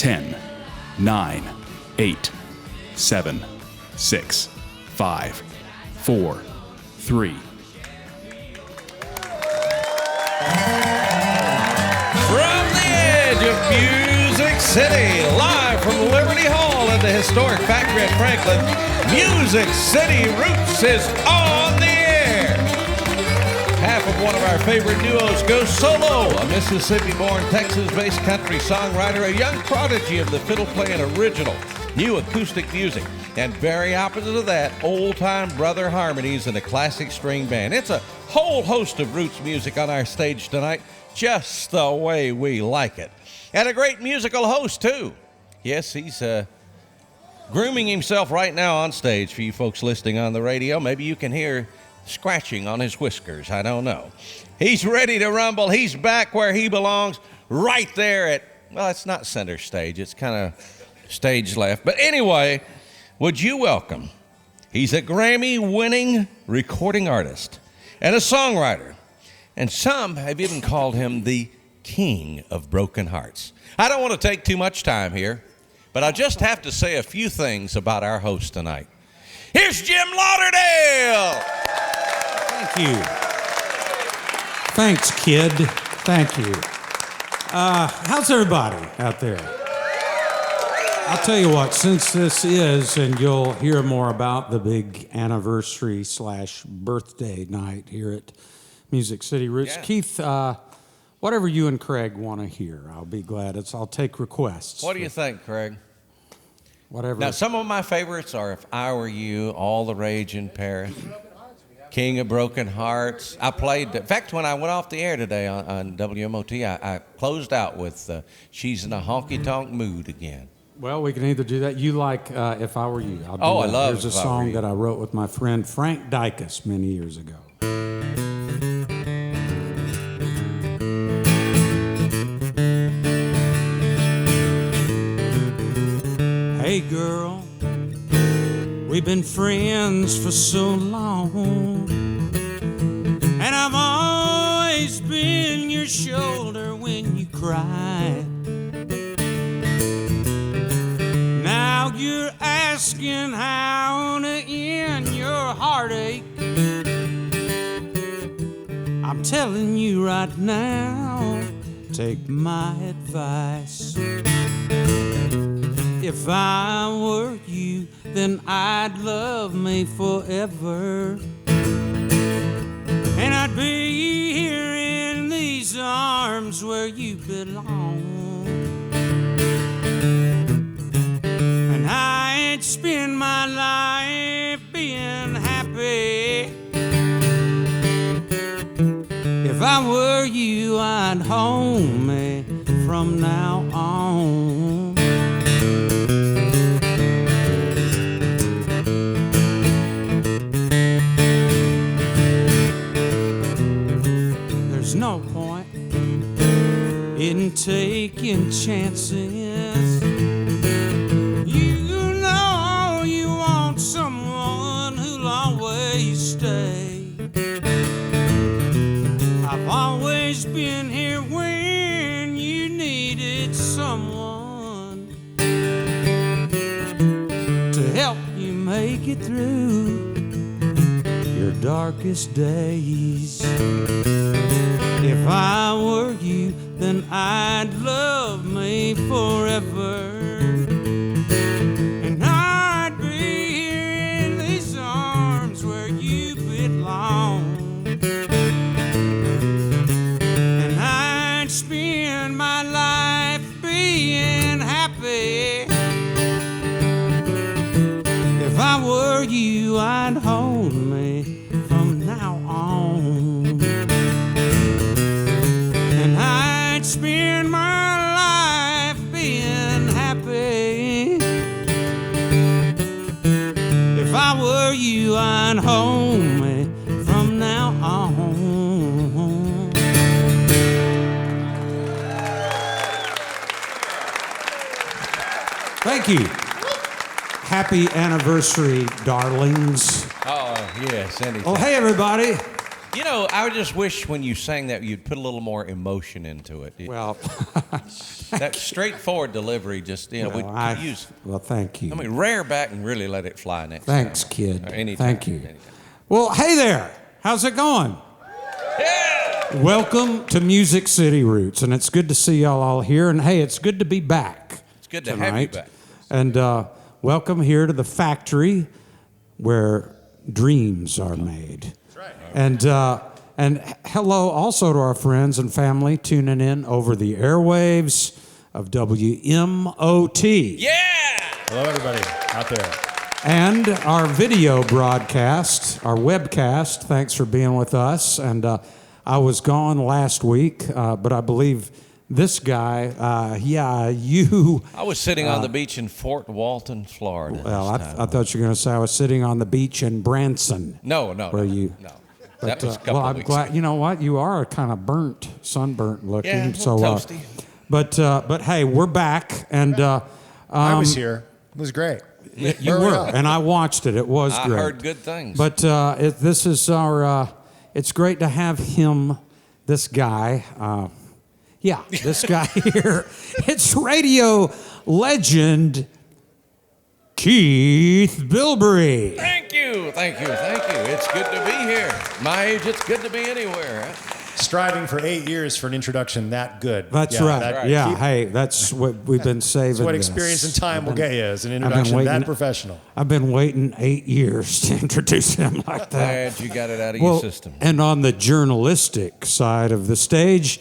10, 9, 8, 7, 6, 5, 4, 3. From the edge of Music City, live from Liberty Hall at the historic factory at Franklin, Music City Roots is on the air. Half of one of our favorite duos goes solo, a Mississippi-born, Texas-based country songwriter, a young prodigy of the fiddle-playing original, new acoustic music, and very opposite of that, old-time brother harmonies and a classic string band. It's a whole host of roots music on our stage tonight, just the way we like it. And a great musical host, too. Yes, he's grooming himself right now on stage for you folks listening on the radio. Maybe you can hear scratching on his whiskers. I don't know. He's ready to rumble. He's back where he belongs, right there at, well, it's not center stage. It's kind of stage left. But anyway, would you welcome, he's a Grammy-winning recording artist and a songwriter. And some have even called him the King of Broken Hearts. I don't want to take too much time here, but I just have to say a few things about our host tonight. Here's Jim Lauderdale. Thank you. Thanks, kid. Thank you. How's everybody out there? I'll tell you what, since this is, and you'll hear more about the big anniversary / birthday night here at Music City Roots. Yeah. Keith, whatever you and Craig want to hear, I'll be glad. I'll take requests. What do you think, Craig? Whatever. Now, some of my favorites are If I Were You, All the Rage in Paris, King of Broken Hearts. I played, in fact, when I went off the air today on WMOT, I closed out with She's in a Honky Tonk Mood Again. Well, we can either do that. You like If I Were You. I'll do that. I love There's a song that I wrote with my friend Frank Dicus many years ago. Hey girl, we've been friends for so long, and I've always been your shoulder when you cry. Now you're asking how to end your heartache. I'm telling you right now, take my advice. If I were you, then I'd love me forever, and I'd be here in these arms where you belong, and I'd spend my life being happy. If I were you, I'd hold me from now on. There's no point in taking chances. You know you want someone who'll always stay. I've always been here when you needed someone to help you make it through your darkest days. If I were you, then I'd love me forever, and I'd be here in these arms where you belong, and I'd spend my life being happy. If I were you, I'd hold me from now on, and I'd spend my life being happy. If I were you, I'd hold me from now on. Thank you. Happy anniversary, darlings. Oh, yes. Anything. Oh, hey, everybody. You know, I just wish when you sang that you'd put a little more emotion into it. Well, That straightforward delivery just, we could use. well, thank you. I mean, rear back and really let it fly next Thanks, time. kid. Or anytime, Thank you. anytime. Well, hey there. How's it going? Yeah! Welcome to Music City Roots, and it's good to see y'all all here. And hey, it's good to be back. It's good to tonight. have you back. And welcome here to the factory where dreams are made. That's right. And hello also to our friends and family tuning in over the airwaves of WMOT. Yeah! Hello, everybody out there. And our video broadcast, our webcast. Thanks for being with us. And I was gone last week, but I believe this guy, you. I was sitting on the beach in Fort Walton, Florida. Well, I thought you were going to say I was sitting on the beach in Branson. No. Where you? No. But, That was a couple well, of I'm weeks glad. ago. You know what? You are kind of sunburnt looking. Yeah, a so, little toasty. But hey, we're back, and I was here. It was great. you were, and I watched it. It was I great. heard good things. But this is our. It's great to have him, this guy. This guy here. It's radio legend Keith Bilbrey. Thank you. It's good to be here. My age, it's good to be anywhere. Right? Striving for 8 years for an introduction that good. That's right. Hey, that's what we've been saving. That's what this. experience and time will get you as an been introduction waiting- that professional. I've been waiting 8 years to introduce him like that. Glad you got it out of your system. And on the journalistic side of the stage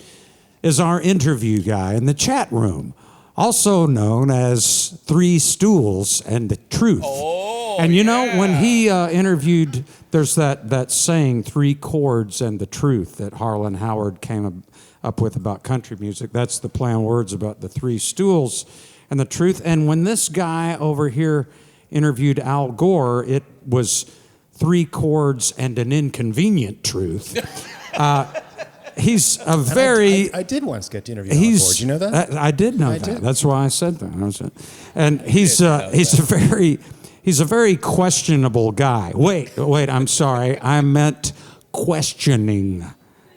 is our interview guy in the chat room, also known as Three Stools and the Truth. Oh, and you know, when he interviewed, there's that saying, 3 chords and the truth, that Harlan Howard came up with about country music. That's the play on words about the 3 stools and the truth. And when this guy over here interviewed Al Gore, it was 3 chords and an inconvenient truth. He's a very... I did once get to interview Al Gore. Did you know that? I did know I that. did. That's why I said that. And he's a very questionable guy. Wait, I'm sorry. I meant questioning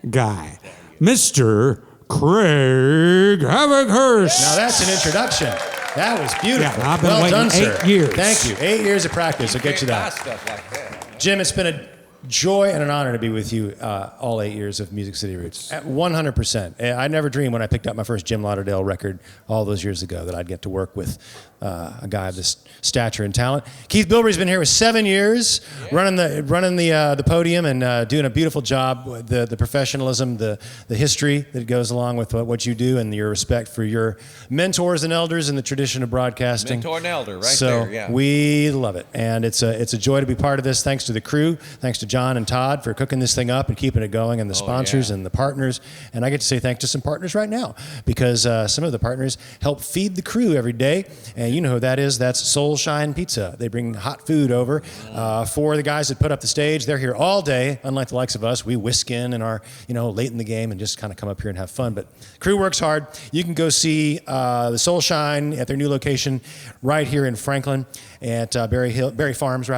guy. Mr. Craig Havikhurst. Now that's an introduction. That was beautiful. Yeah, I've been well waiting done, sir. 8 years. Thank you. 8 years of practice will get you Buy that. stuff like that. Jim, it's been a joy and an honor to be with you all 8 years of Music City Roots. At 100%. I never dreamed when I picked up my first Jim Lauderdale record all those years ago that I'd get to work with a guy of this stature and talent. Keith Bilbrey's been here with 7 years, running the podium and doing a beautiful job. The professionalism, the history that goes along with what you do, and your respect for your mentors and elders in the tradition of broadcasting. Mentor and elder, right so there, yeah. We love it, and it's a joy to be part of this. Thanks to the crew, thanks to John and Todd for cooking this thing up and keeping it going, and the sponsors and the partners. And I get to say thanks to some partners right now, because some of the partners help feed the crew every day. And you know who that is. That's Soul Shine Pizza. They bring hot food over for the guys that put up the stage. They're here all day, unlike the likes of us. We whisk in and are late in the game and just kind of come up here and have fun. But crew works hard. You can go see the Soul Shine at their new location right here in Franklin at Berry Farms,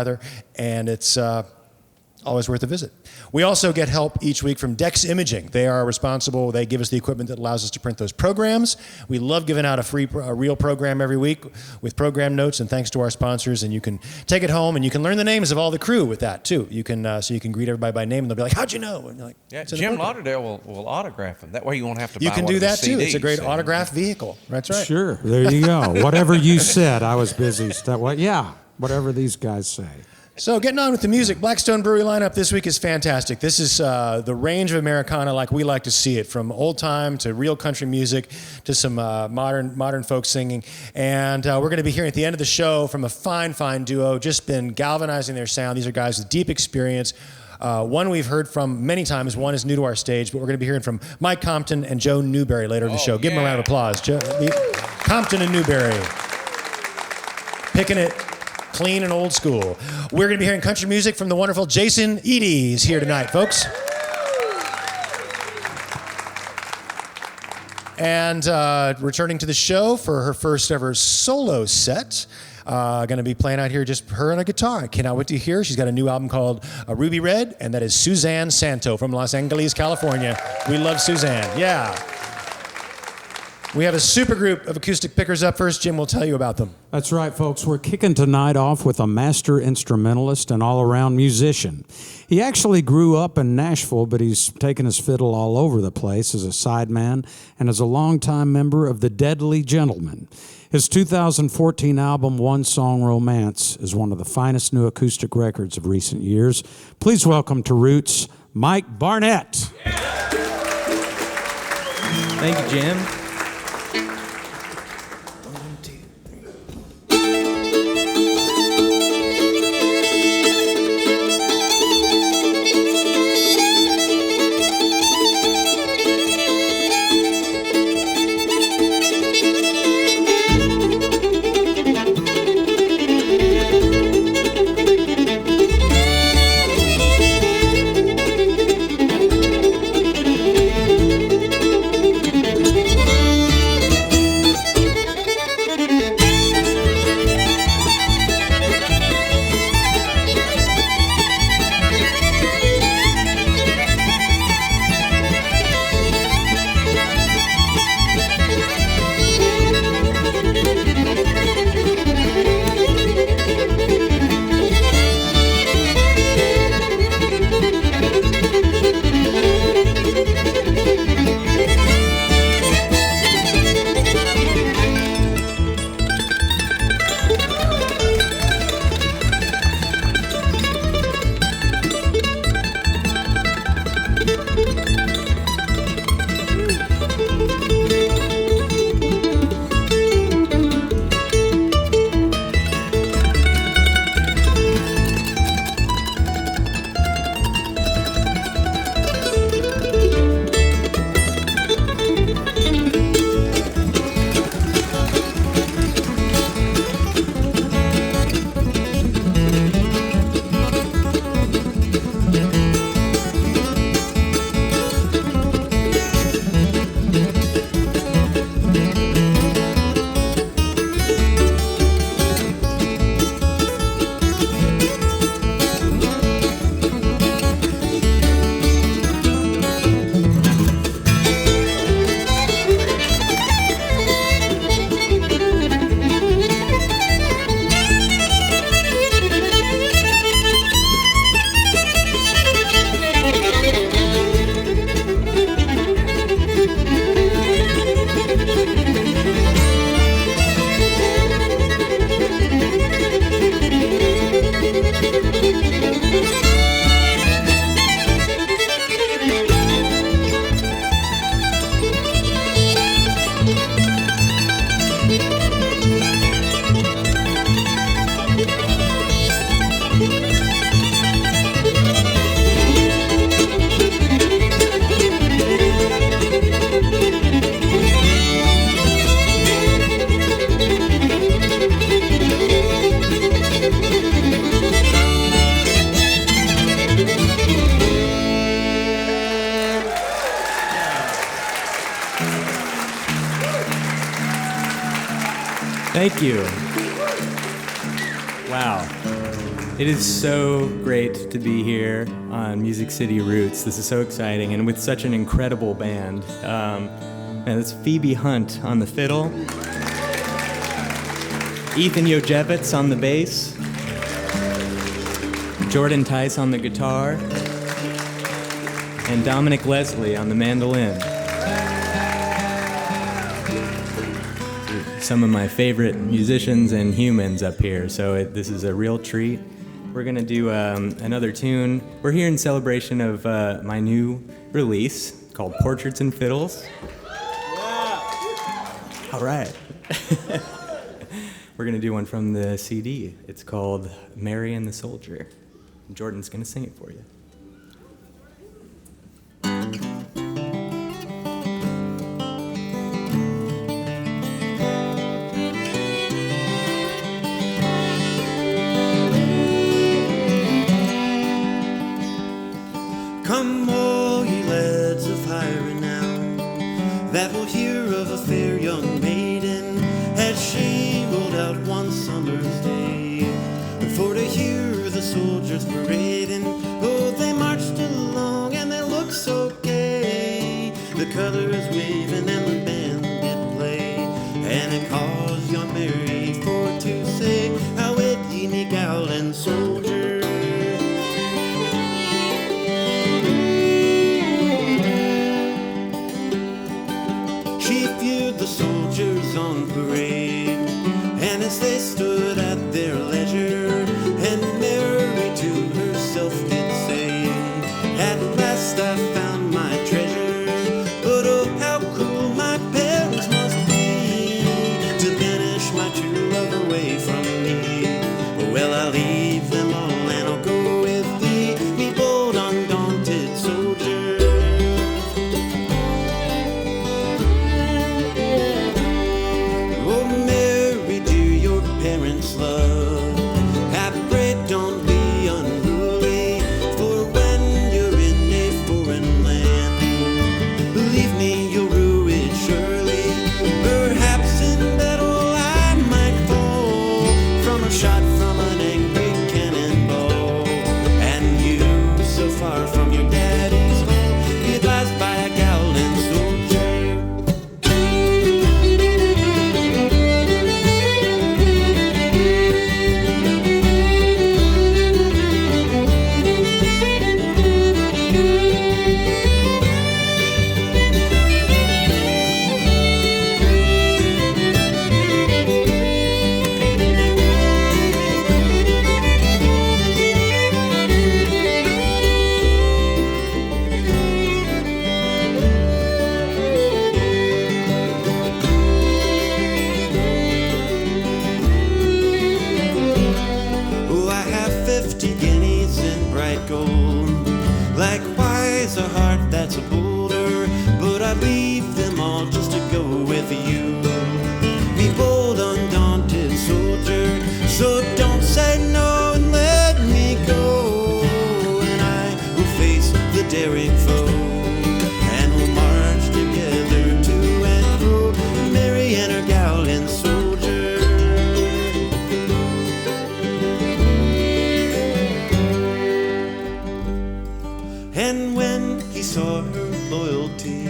and it's always worth a visit. We also get help each week from Dex Imaging. They are responsible. They give us the equipment that allows us to print those programs. We love giving out a real program every week with program notes, and thanks to our sponsors. And you can take it home, and you can learn the names of all the crew with that too. You can so you can greet everybody by name, and they'll be like, "How'd you know?" And you're like, Yeah, "It's in the Jim program." Lauderdale will autograph them. That way you won't have to buy You can one do of his that too. It's a CDs, great so- autograph vehicle. That's right. Sure, there you go. Whatever you said, I was busy. Whatever these guys say. So getting on with the music, Blackstone Brewery lineup this week is fantastic. This is the range of Americana like we like to see it, from old time to real country music to some modern folk singing. And we're going to be hearing at the end of the show from a fine duo, just been galvanizing their sound. These are guys with deep experience. One we've heard from many times, one is new to our stage, but we're going to be hearing from Mike Compton and Joe Newberry later in the show. Give them a round of applause. Compton and Newberry. Picking it clean and old school. We're going to be hearing country music from the wonderful Jason Eady. He's here tonight, folks. And returning to the show for her first ever solo set, Going to be playing out here, just her on a guitar. I cannot wait to hear. She's got a new album called Ruby Red, and that is Suzanne Santo from Los Angeles, California. We love Suzanne. Yeah. We have a super group of acoustic pickers up first. Jim will tell you about them. That's right, folks. We're kicking tonight off with a master instrumentalist and all-around musician. He actually grew up in Nashville, but he's taken his fiddle all over the place as a sideman and as a longtime member of the Deadly Gentlemen. His 2014 album, One Song Romance, is one of the finest new acoustic records of recent years. Please welcome to Roots, Mike Barnett. Thank you, Jim. Thank you. Wow. It is so great to be here on Music City Roots. This is so exciting, and with such an incredible band. And it's Phoebe Hunt on the fiddle, Ethan Yojevitz on the bass, Jordan Tice on the guitar, and Dominic Leslie on the mandolin. Some of my favorite musicians and humans up here, so this is a real treat. We're gonna do another tune. We're here in celebration of my new release called Portraits and Fiddles. Yeah. All right. We're gonna do one from the CD. It's called Mary and the Soldier. Jordan's gonna sing it for you. Come, all ye lads of high renown, that will hear of a fair young maiden, as she rode out one summer's day soldiers parading. Oh, they marched along and they looked so gay. The colors waving and the band did play. And it caused young Mary for to say, how wed ye me gallant soldier. She viewed the soldiers on parade, and as they stood at their leisure, and Mary to herself did say, at last I found my treasure. But oh, how cruel my parents must be, to banish my true love away from me. Well, I'll leave them all and I'll go with thee, me bold undaunted soldier. Oh, Mary, dear, your parents' love, I pray don't be unruly, for when you're in a foreign land, believe me, you'll rue it surely. Perhaps in battle I might fall from a shot from an angry cannonball, and you, so far from your daddy's home, be advised by a gallant soldier. Oh, I have 50 guineas in bright gold, likewise a heart that's a boulder, but I'd leave them all just to go with you, me bold undaunted soldier. So don't say no and let me go, and I will face the daring foe, and we'll march together to and fro, Mary and her gallant soldier. And when he saw her loyalty,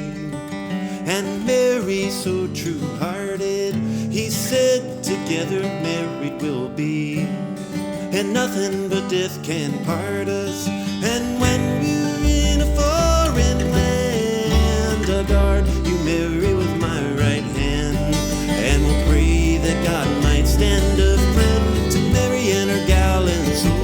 and Mary so true-hearted, he said, together married we'll be, and nothing but death can part us. And when we're in a foreign land, a guard you marry with my right hand, and we'll pray that God might stand a friend to Mary and her gallant soldier.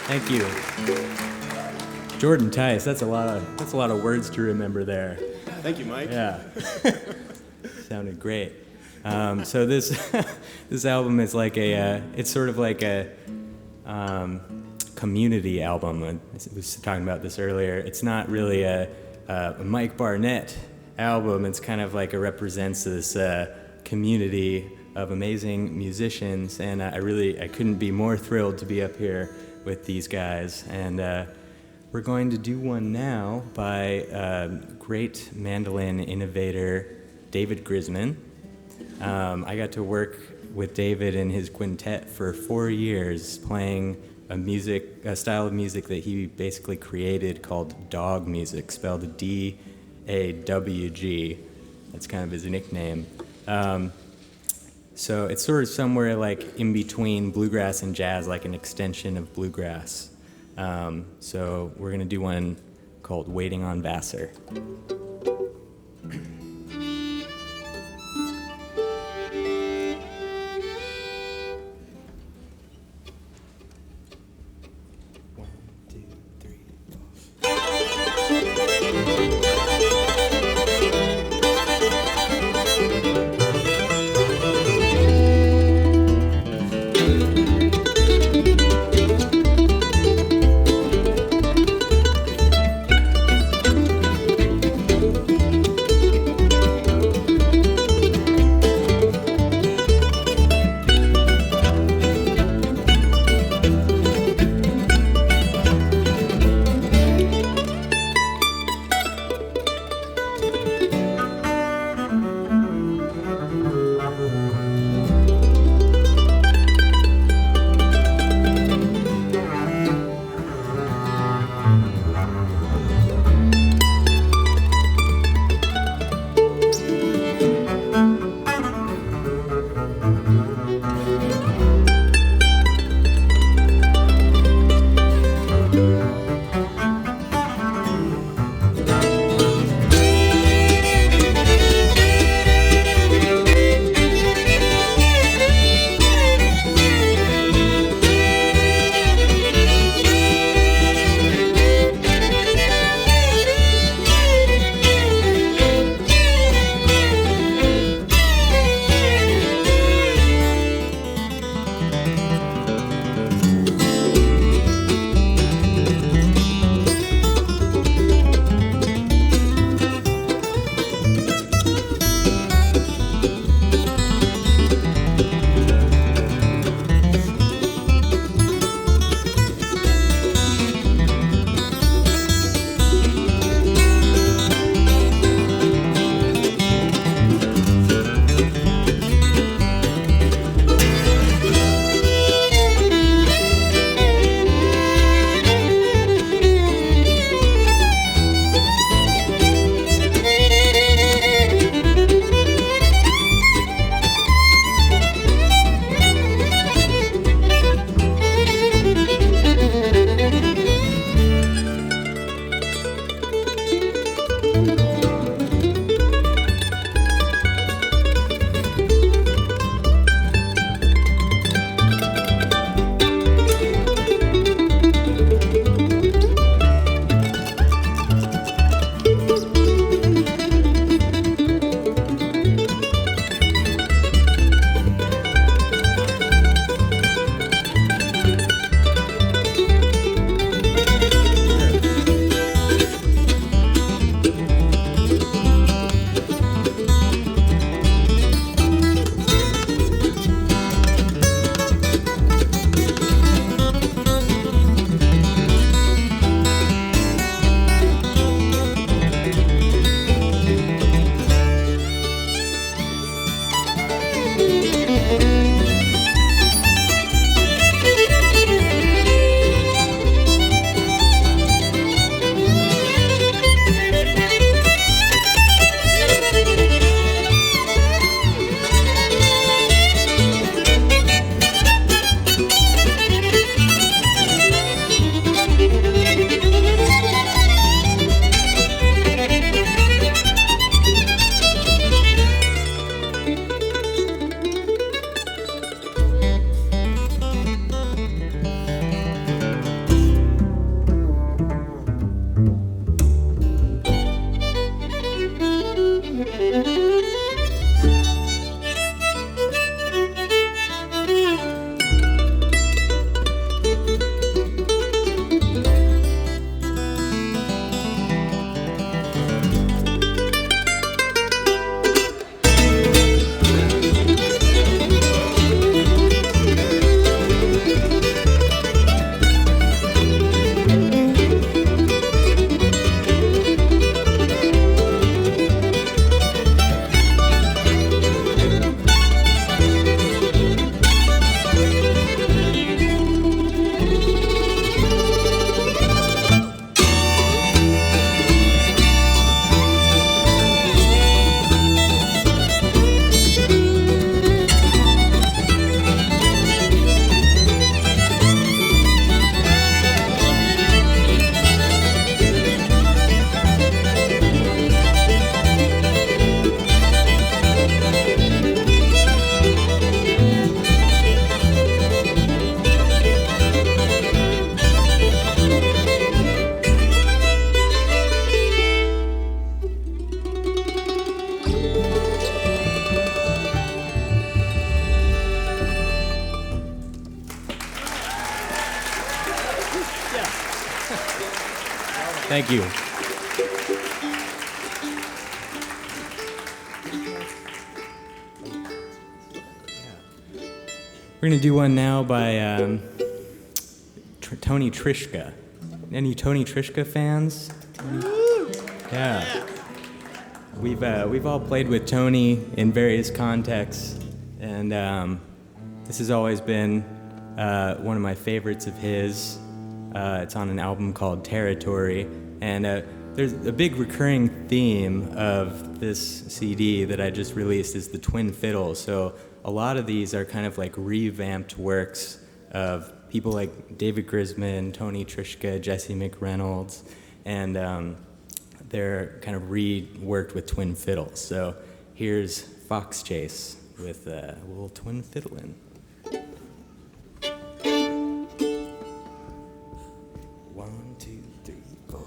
Thank you. Jordan Tice, that's a lot of words to remember there. Thank you, Mike. Yeah. Sounded great. So this this album is like it's sort of like a community album. I was talking about this earlier. It's not really a Mike Barnett album. It's kind of like it represents this community of amazing musicians, and I couldn't be more thrilled to be up here with these guys. And we're going to do one now by great mandolin innovator David Grisman. I got to work with David and his quintet for 4 years, playing a style of music that he basically created called dog music, spelled D-A-W-G. That's kind of his nickname. So it's sort of somewhere like in between bluegrass and jazz, like an extension of bluegrass. So we're going to do one called Waiting on Vassar. Thank you. We're going to do one now by Tony Trishka. Any Tony Trishka fans? Yeah. We've all played with Tony in various contexts, and this has always been one of my favorites of his. It's on an album called Territory, and there's a big recurring theme of this CD that I just released is the twin fiddles. So a lot of these are kind of like revamped works of people like David Grisman, Tony Trishka, Jesse McReynolds, and they're kind of reworked with twin fiddles. So here's Fox Chase with a little twin fiddle in. 1, 2, 3, 4.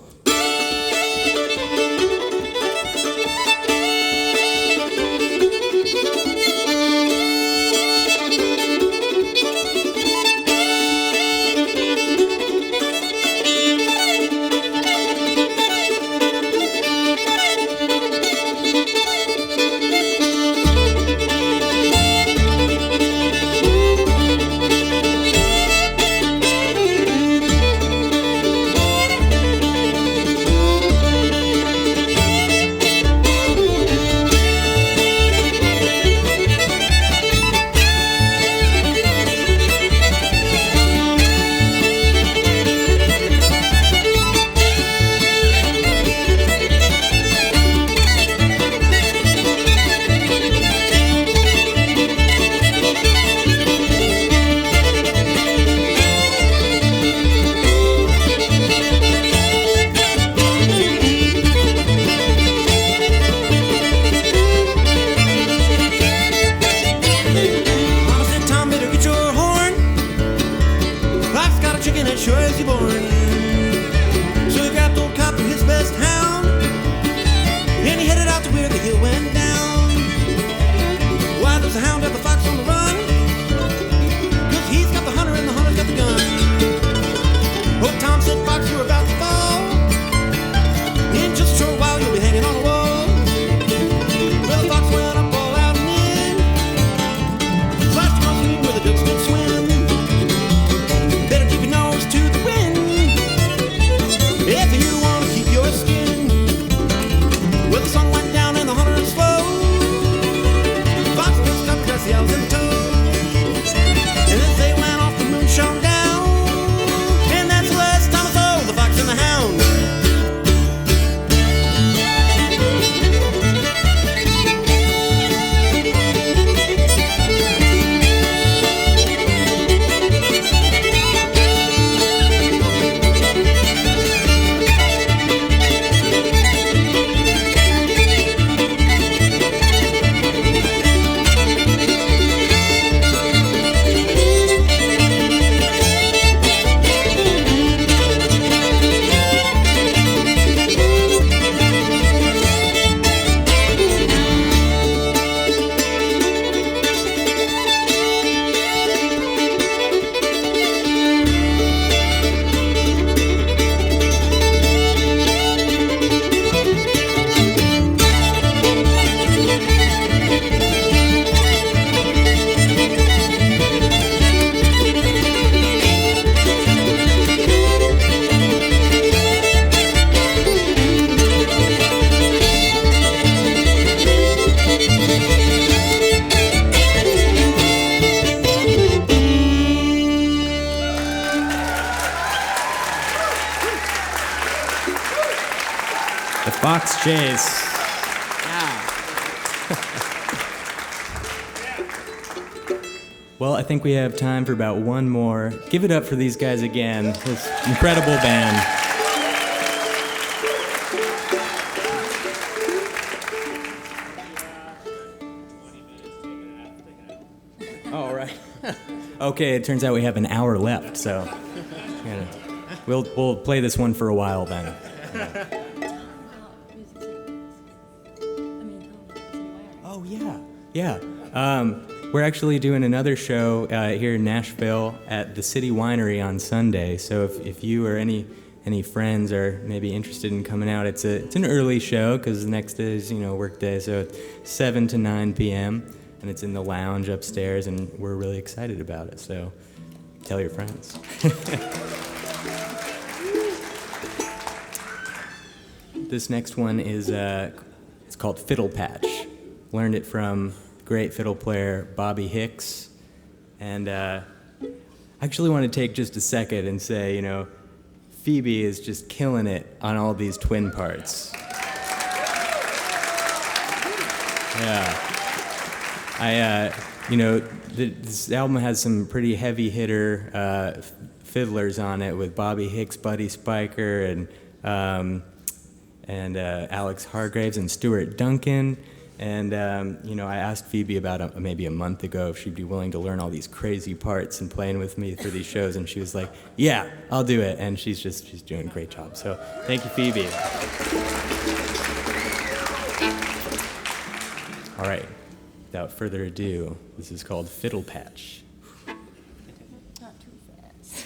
Fox Chase. Well, I think we have time for about one more. Give it up for these guys again, this incredible band. All right. Okay, it turns out we have an hour left, so we'll play this one for a while then. Oh yeah. We're actually doing another show here in Nashville at the City Winery on Sunday. So if you or any any friends are maybe interested in coming out, it's an early show because the next day is work day, so it's 7 to 9 p.m. and it's in the lounge upstairs, and we're really excited about it. So tell your friends. This next one is it's called Fiddle Patch. Learned it from great fiddle player Bobby Hicks, and I actually want to take just a second and say, Phoebe is just killing it on all these twin parts. Yeah. This album has some pretty heavy hitter fiddlers on it with Bobby Hicks, Buddy Spiker, and Alex Hargraves and Stuart Duncan. And, I asked Phoebe about maybe a month ago if she'd be willing to learn all these crazy parts and playing with me for these shows. And she was like, yeah, I'll do it. And she's doing a great job. So thank you, Phoebe. All right. Without further ado, this is called Fiddle Patch. Not too fast.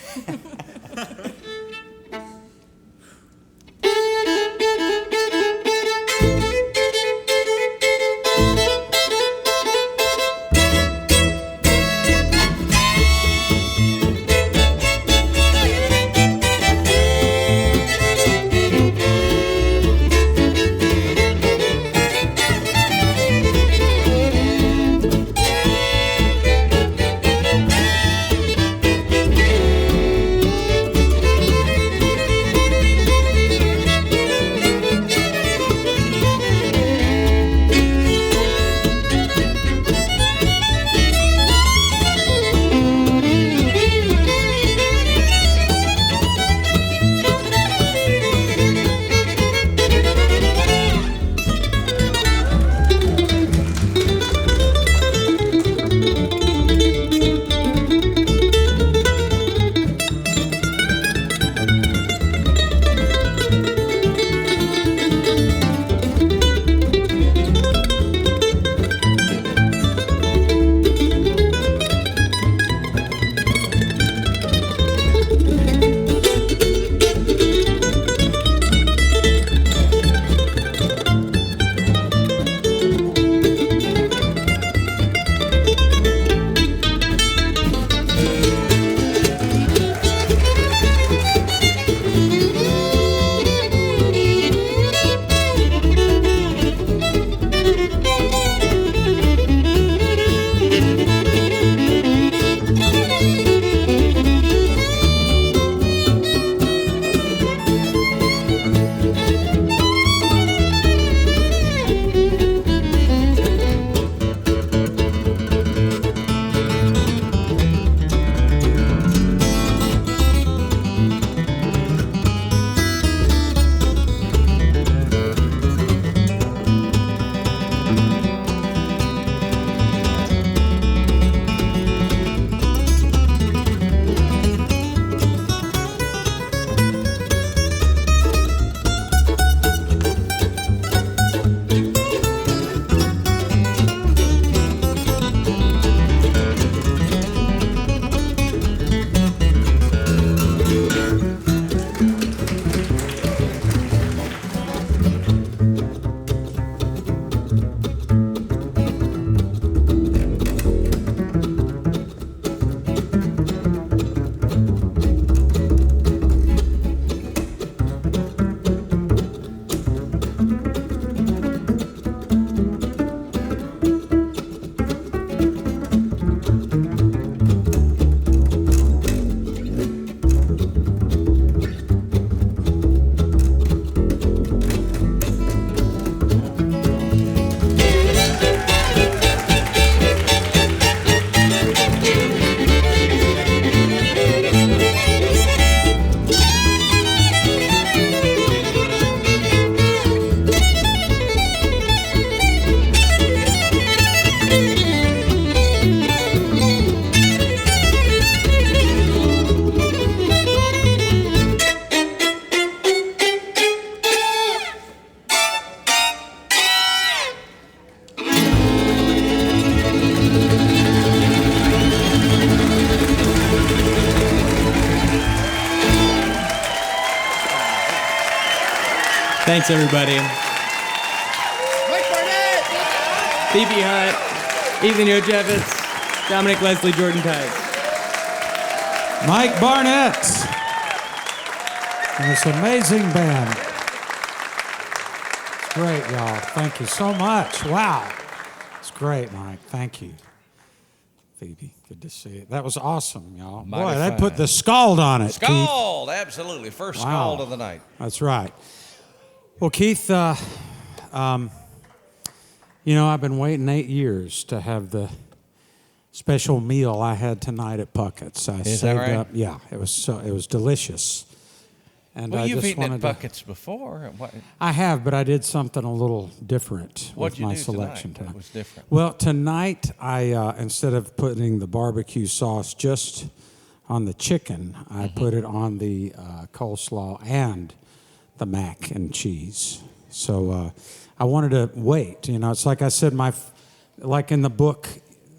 Thanks, everybody. Mike Barnett! Phoebe Hunt, Ethan Yochevitz, Dominic Leslie, Jordan Tice. Mike Barnett and this amazing band. It's great, y'all. Thank you so much. Wow. It's great, Mike. Thank you. Phoebe, good to see you. That was awesome, y'all. Mighty Boy, that fine. put the scald on it, Keith. Scald, absolutely. First Wow. scald of the night. That's right. Well, Keith, you know, I've been waiting 8 years to have the special meal I had tonight at Puckett's. I Is saved that right? up. Yeah, it was delicious. And Well, I you've just eaten at wanted to, buckets before. What, I have, but I did something a little different what'd with you my do selection tonight that was different? Well, tonight I instead of putting the barbecue sauce just on the chicken, I put it on the coleslaw and the mac and cheese. So I wanted to wait. You know, it's like I said, like in the book,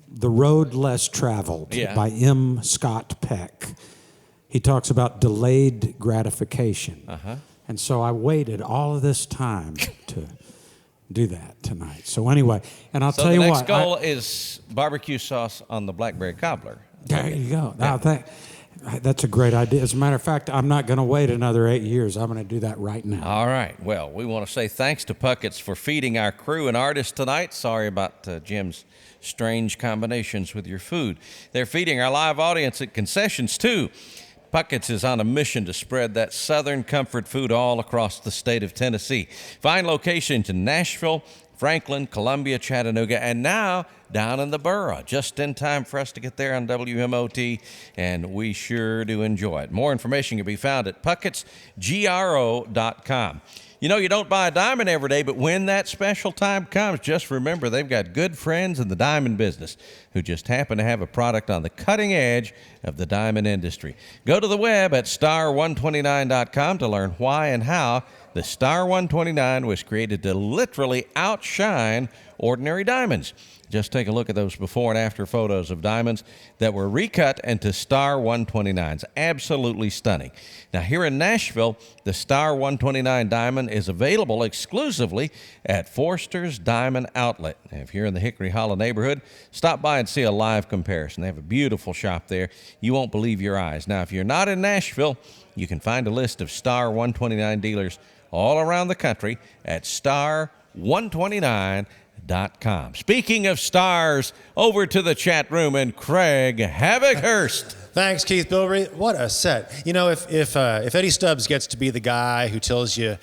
The Road Less Traveled Yeah. by M. Scott Peck. He talks about delayed gratification. And so I waited all of this time to do that tonight. So anyway, and I'll So tell the you next what. goal is barbecue sauce on the blackberry cobbler. There you go. Now, that's a great idea. As a matter of fact, I'm not going to wait another 8 years. I'm going to do that right now. All right. Well, we want to say thanks to Puckett's for feeding our crew and artists tonight. Sorry about Jim's strange combinations with your food. They're feeding our live audience at concessions, too. Puckett's is on a mission to spread that Southern comfort food all across the state of Tennessee. Find locations in Nashville, Franklin, Columbia, Chattanooga, and now down in the borough, just in time for us to get there on WMOT, and we sure do enjoy it. More information can be found at puckettsgro.com. You know, you don't buy a diamond every day, but when that special time comes, just remember they've got good friends in the diamond business who just happen to have a product on the cutting edge of the diamond industry. Go to the web at star129.com to learn why and how the Star 129 was created to literally outshine ordinary diamonds. Just take a look at those before and after photos of diamonds that were recut into Star 129s. Absolutely stunning. Now, here in Nashville, the Star 129 diamond is available exclusively at Forster's Diamond Outlet. Now, if you're in the Hickory Hollow neighborhood, stop by and see a live comparison. They have a beautiful shop there. You won't believe your eyes. Now, if you're not in Nashville, you can find a list of Star 129 dealers all around the country at star129.com. Speaking of stars, over to the chat room and Craig Havockhurst. Thanks, Keith Bilbrey. What a set. You know, if Eddie Stubbs gets to be the guy who tells you,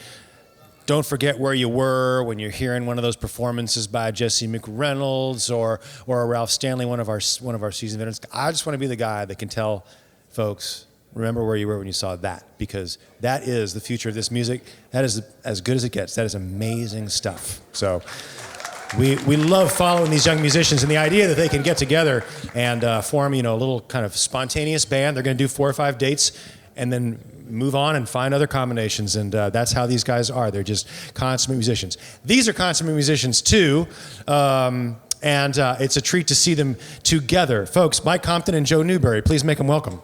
don't forget where you were when you're hearing one of those performances by Jesse McReynolds or Ralph Stanley, one of our season veterans, I just want to be the guy that can tell folks, remember where you were when you saw that, because that is the future of this music. That is as good as it gets. That is amazing stuff. So we love following these young musicians, and the idea that they can get together and form, you know, a little kind of spontaneous band. They're going to do 4 or 5 dates and then move on and find other combinations, and that's how these guys are. They're just consummate musicians. These are consummate musicians too, and it's a treat to see them together. Folks, Mike Compton and Joe Newberry, please make them welcome.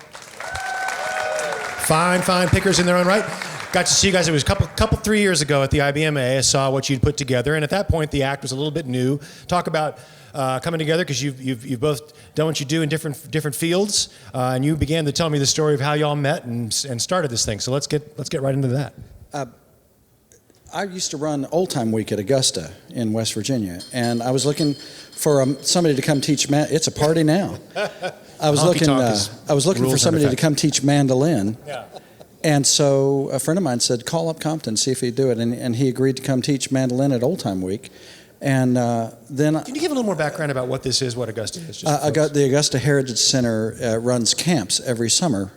Fine pickers in their own right. Got to see you guys. It was a couple 3 years ago at the IBMA. I saw what you'd put together, and at that point, the act was a little bit new. Talk about coming together, because you've both done what you do in different fields, and you began to tell me the story of how y'all met and started this thing. So let's get right into that. I used to run Old Time Week at Augusta in West Virginia, and I was looking for somebody to come teach. It's a party now. I was looking for somebody to come teach mandolin. Yeah. And so a friend of mine said, call up Compton, see if he'd do it. And he agreed to come teach mandolin at Old Time Week. And then... Can you give a little more background about what this is, what Augusta is? The Augusta Heritage Center runs camps every summer.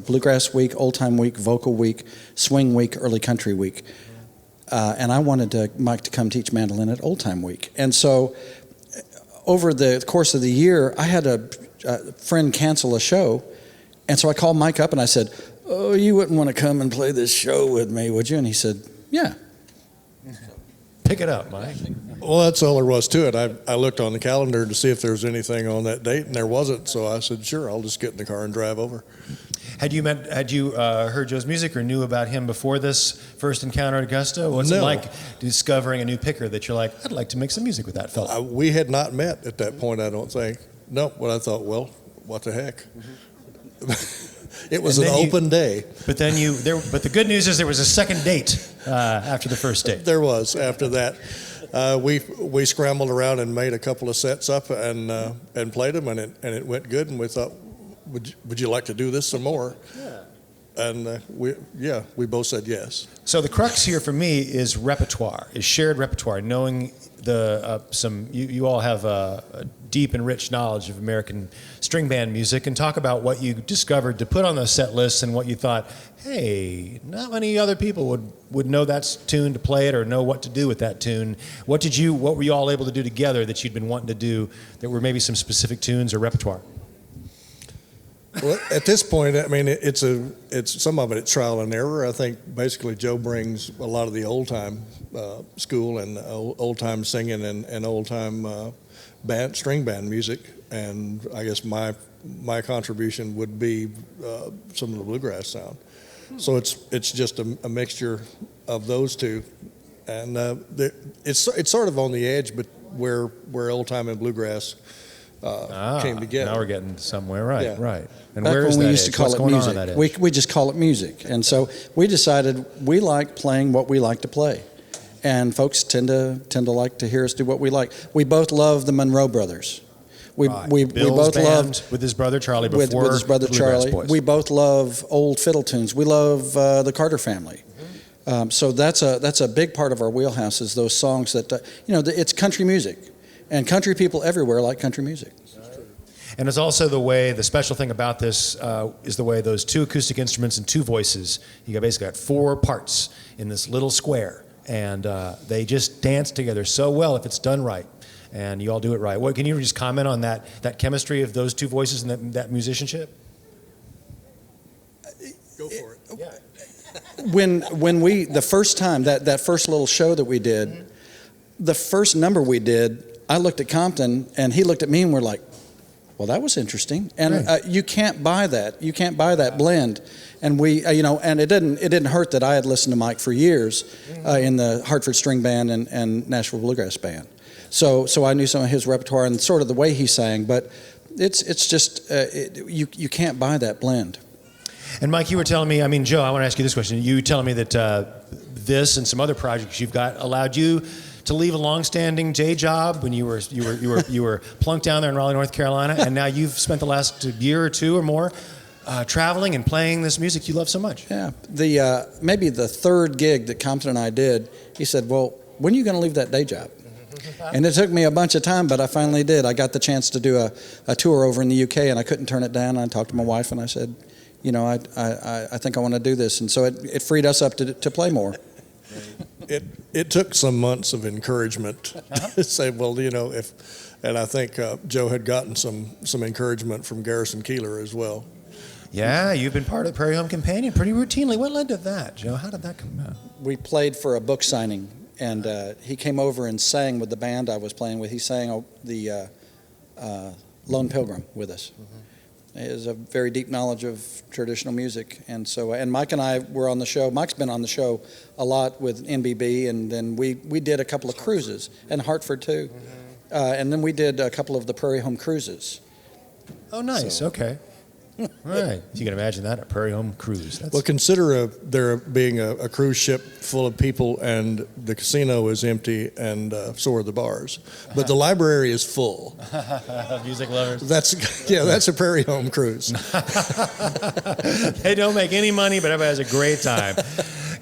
Bluegrass Week, Old Time Week, Vocal Week, Swing Week, Early Country Week. And I wanted Mike to come teach mandolin at Old Time Week. And so over the course of the year, I had a friend cancel a show. And so I called Mike up and I said, oh, you wouldn't want to come and play this show with me, would you? And he said, yeah. Pick it up, Mike. Well, that's all there was to it. I looked on the calendar to see if there was anything on that date, and there wasn't. So I said, sure, I'll just get in the car and drive over. Had you heard Joe's music or knew about him before this first encounter at Augusta? What's it like discovering a new picker that you're like, I'd like to make some music with that fella? We had not met at that point, I don't think. No, but I thought, well, what the heck? It was an open day. But then but the good news is there was a second date after the first date. There was. After that, we scrambled around and made a couple of sets up and played them, and it went good. And we thought, would you like to do this some more? Yeah. And we both said yes. So the crux here for me is repertoire, is shared repertoire, knowing you all have a deep and rich knowledge of American string band music, and talk about what you discovered to put on those set lists and what you thought, hey, not many other people would know that tune to play it or know what to do with that tune. What were you all able to do together that you'd been wanting to do that were maybe some specific tunes or repertoire? Well, at this point, I mean, it's some of it's trial and error. I think basically Joe brings a lot of the old time school and old time singing and old time string band music, and I guess my contribution would be some of the bluegrass sound. So it's just a mixture of those two, and it's sort of on the edge, but where old time and bluegrass came together. Now we're getting somewhere, right? Yeah. Right. And Back where's when we that used to edge? call What's it going on that music, edge? we just call it music, and so we decided we like playing what we like to play, and folks tend to like to hear us do what we like. We both love the Monroe Brothers. We both love with his brother Charlie before with his brother Bluegrass Charlie. Boys. We both love old fiddle tunes. We love the Carter Family. So that's a big part of our wheelhouse, is those songs that it's country music, and country people everywhere like country music. And it's also the special thing about this is the way those two acoustic instruments and two voices, you basically got four parts in this little square, and they just dance together so well if it's done right, and you all do it right. What, can you just comment on that chemistry of those two voices and that musicianship? Go for it. Yeah. When we, the first time, that first little show that we did, the first number we did, I looked at Compton, and he looked at me, and we're like, well, that was interesting, and you can't buy that. You can't buy that blend, and we, and it didn't hurt that I had listened to Mike for years in the Hartford String Band and Nashville Bluegrass Band, so I knew some of his repertoire and sort of the way he sang. But it's just you can't buy that blend. And Mike, you were telling me, Joe, I want to ask you this question. You were telling me that this and some other projects you've got allowed you to leave a long-standing day job when you were plunked down there in Raleigh, North Carolina, and now you've spent the last year or two or more traveling and playing this music you love so much. Yeah, maybe the third gig that Compton and I did, he said, "Well, when are you going to leave that day job?" And it took me a bunch of time, but I finally did. I got the chance to do a tour over in the UK, and I couldn't turn it down. I talked to my wife, and I said, I think I want to do this, and so it freed us up to play more. It took some months of encouragement to say, well, and I think Joe had gotten some encouragement from Garrison Keillor as well. Yeah, you've been part of the Prairie Home Companion pretty routinely. What led to that, Joe? How did that come about? We played for a book signing, and he came over and sang with the band I was playing with. He sang the Lone Pilgrim with us. He has a very deep knowledge of traditional music, and Mike and I were on the show. Mike's been on the show a lot with NBB, and then we did a couple of cruises, and Hartford too, and then we did a couple of the Prairie Home cruises. Oh, nice. So, okay. All right. You can imagine that, a Prairie Home cruise. Well, consider there being a cruise ship full of people, and the casino is empty, and so are the bars. But the library is full. Music lovers. That's a Prairie Home cruise. They don't make any money, but everybody has a great time.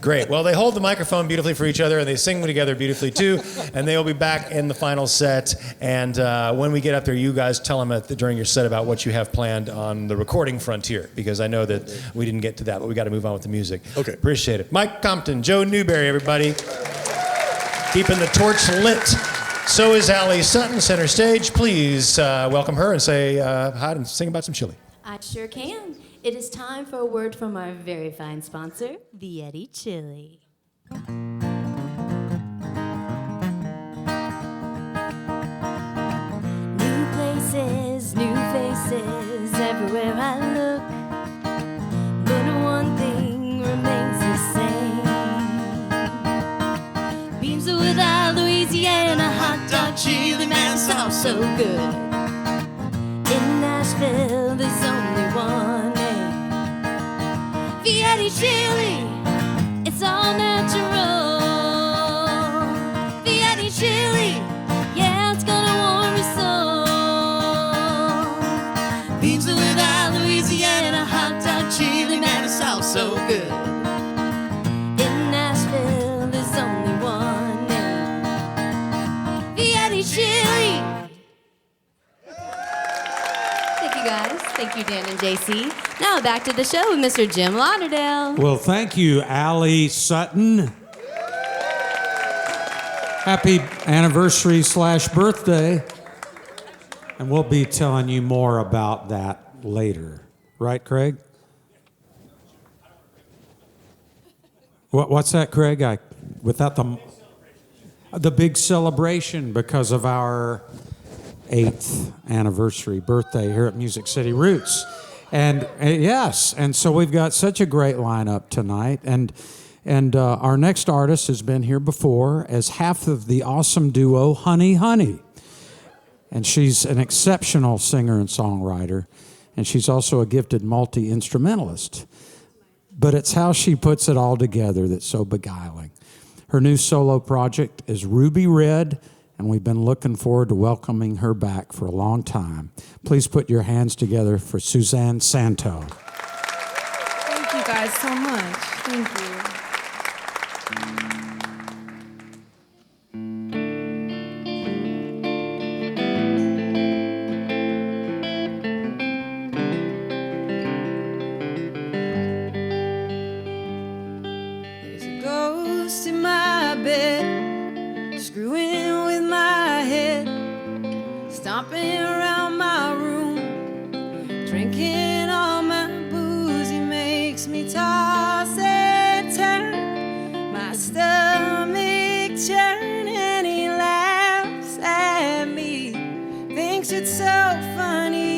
Great. Well, they hold the microphone beautifully for each other, and they sing together beautifully, too. And they will be back in the final set. And when we get up there, you guys tell them during your set about what you have planned on the recording frontier, because I know that we didn't get to that, but we got to move on with the music. Okay. Appreciate it. Mike Compton, Joe Newberry, everybody. Keeping the torch lit. So is Allie Sutton, center stage. Please welcome her and say hi and sing about some chili. I sure can. It is time for a word from our very fine sponsor, the Eddie Chili. New places, new faces, everywhere I look. dog chili, man, it sounds so good. In Nashville, there's only one name, Vietti chili. It's all natural. Vietti chili, yeah, it's gonna warm your soul. Beans without Louisiana hot dog chili, man, it sounds so good. In Nashville, there's only one name, Vietti chili. Thank you guys. Thank you, Dan and JC. Now back to the show with Mr. Jim Lauderdale. Well, thank you, Allie Sutton. Happy anniversary / birthday. And we'll be telling you more about that later. Right, Craig? What's that, Craig? Without the big celebration because of our 8th anniversary birthday here at Music City Roots. And yes, and so we've got such a great lineup tonight. And our next artist has been here before as half of the awesome duo Honey Honey. And she's an exceptional singer and songwriter. And she's also a gifted multi-instrumentalist. But it's how she puts it all together that's so beguiling. Her new solo project is Ruby Red, and we've been looking forward to welcoming her back for a long time. Please put your hands together for Suzanne Santo. Thank you guys so much. Thank you. There's a ghost in my bed, screwing with my head, stomping around my room, drinking all my booze. He makes me toss and turn, my stomach churn, and he laughs at me, thinks it's so funny.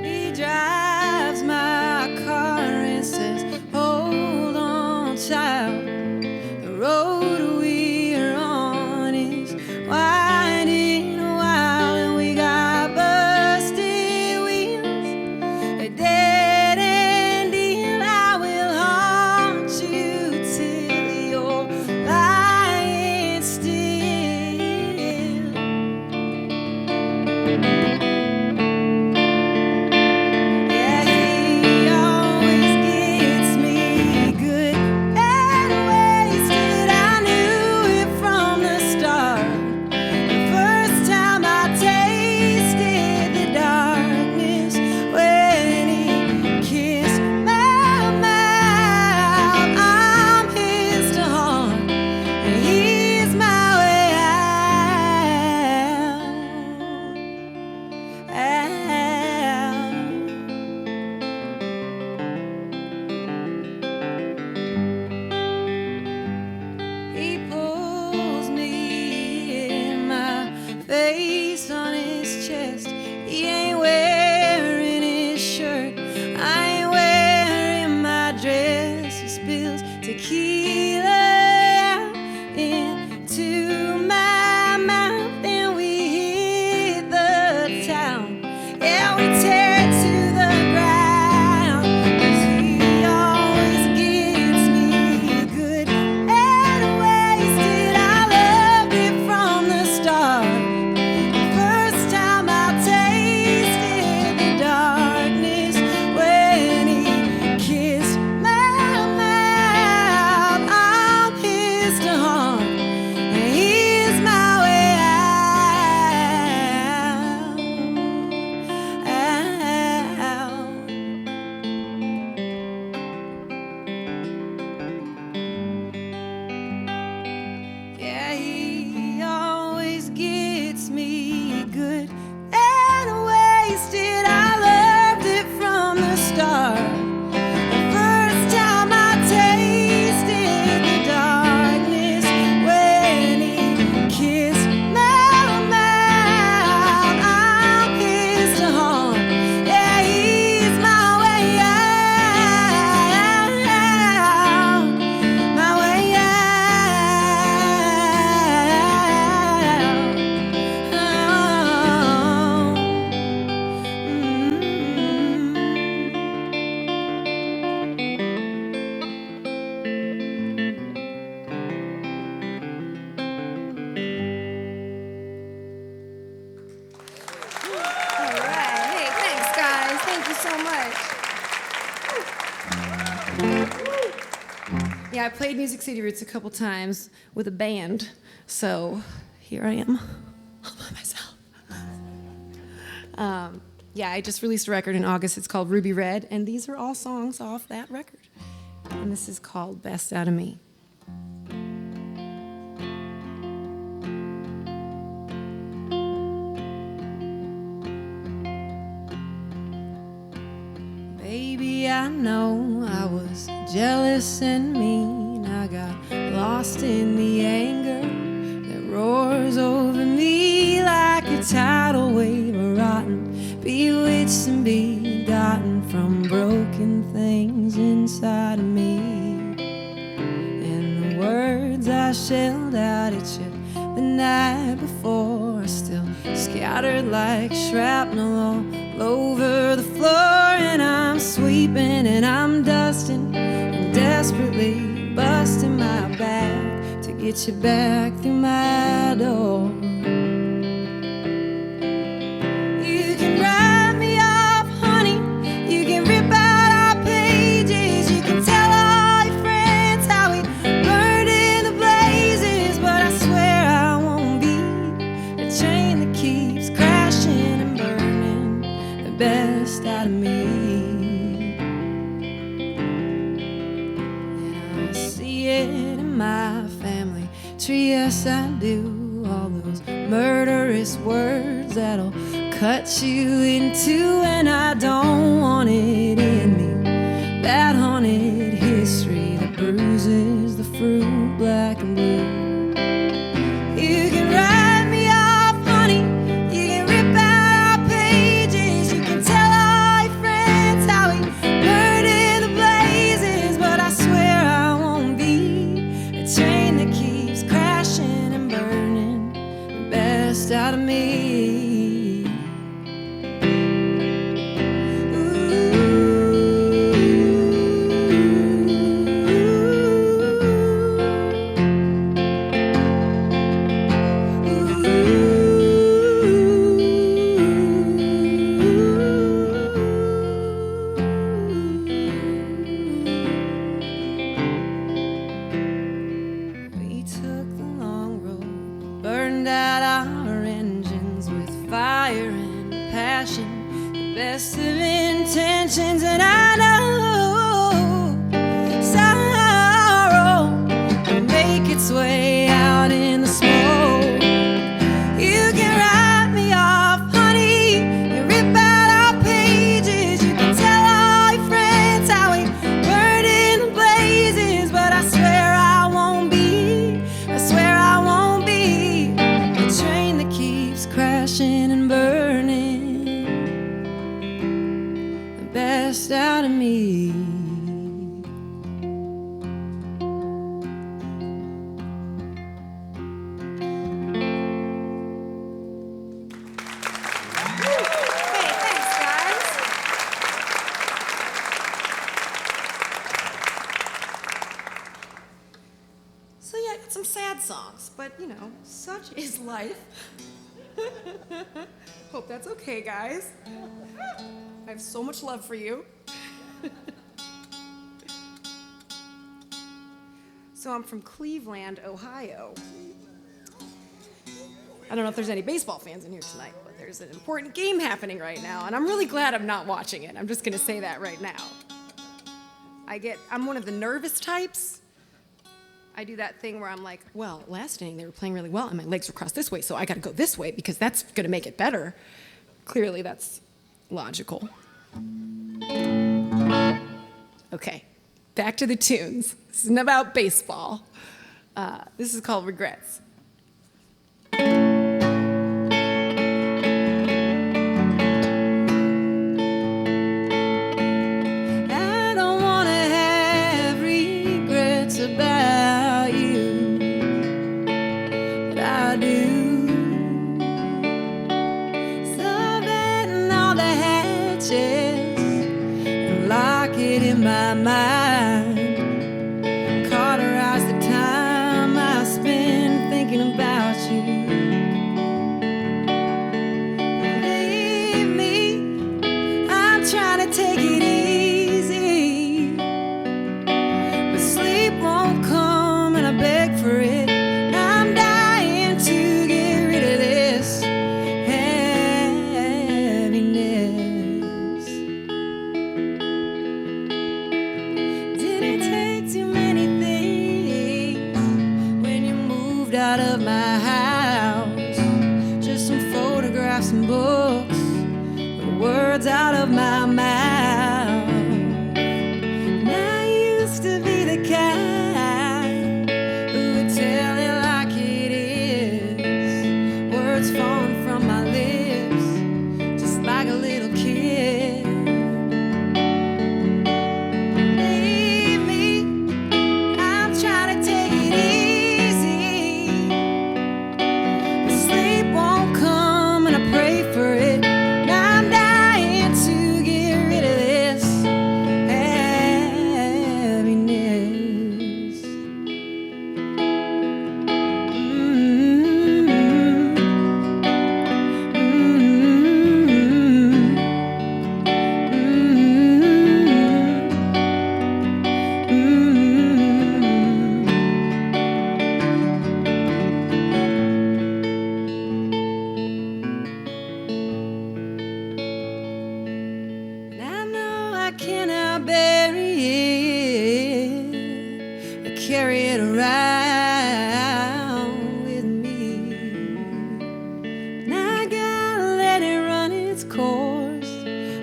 He drives my car and says, hold on, child. The road we're on is winding wild, and we got busted wheels, a dead end deal. I will haunt you till you're lying still. Yeah, he always gets me good and wasted. I knew it from the start. The first time I tasted the darkness, when he kissed my mouth. I'm his to haunt, and he's my way out. He pulls me in my face on his chest. He ain't wearing his shirt, I ain't wearing my dress. He spills tequila out into my mouth, and we hit the town. Yeah, we tear it to the ground, 'cause he always gets me good and wasted. I loved it from the start. I played Music City Roots a couple times with a band, so here I am all by myself. Yeah, I just released a record in August. It's called Ruby Red, and these are all songs off that record. And this is called Best Out of Me. Baby, I know I was jealous and mean. I got lost in the anger that roars over me like a tidal wave of rotten, bewitched and begotten from broken things inside of me. And the words I shelled out at you the night before are still scattered like shrapnel all over the floor. And I'm sweeping and I'm dusting and desperately busting my back to get you back through my door. You can write me off, honey. You can rip out our pages. You can tell all your friends how we burned in the blazes. But I swear I won't be the chain that keeps crashing and burning the best out of me. And I see it in my family tree, yes I do. All those murderous words that'll cut you in two, and I don't want it in me. That haunted history that bruises the fruit black and blue. You can write me off, honey. You can rip out our pages. You can tell all your friends how we burned in the blazes. But I swear I won't be a chain that keeps crashing and burning the best out of me. We took the long road, burned out our engines with fire and passion, the best of intentions, and I know sorrow will make its way out in the smoke. You can write me off, honey. You rip out our pages. You can tell all your friends how we burned in the blazes. But I swear I won't be, I swear I won't be the train that keeps crashing and burning the best out of me. Hey, thanks, guys. So yeah, I got some sad songs, but you know, such is life. Hope that's okay, guys. I have so much love for you. So I'm from Cleveland, Ohio. I don't know if there's any baseball fans in here tonight, but there's an important game happening right now, and I'm really glad I'm not watching it. I'm just gonna say that right now. I'm one of the nervous types. I do that thing where I'm like, well, last inning they were playing really well and my legs were crossed this way, so I gotta go this way because that's gonna make it better. Clearly that's logical. Okay, back to the tunes. This isn't about baseball. This is called Regrets. I don't wanna have regrets about you, but I do. So bend all the hatches and lock it in my mind. Cauterize the time I spend thinking about you. Believe me, I'm trying to take it easy, but sleep won't my house. Just some photographs and books, the words out of my mouth. And I used to be the kind who would tell it like it is, words falling from my lips, just like a little kid. Leave me, I'm trying to take it easy, but sleep won't come and I pray for it. Now I'm dying to get rid of this heaviness. And I know I cannot bury it or carry it around with me. And I gotta let it run its course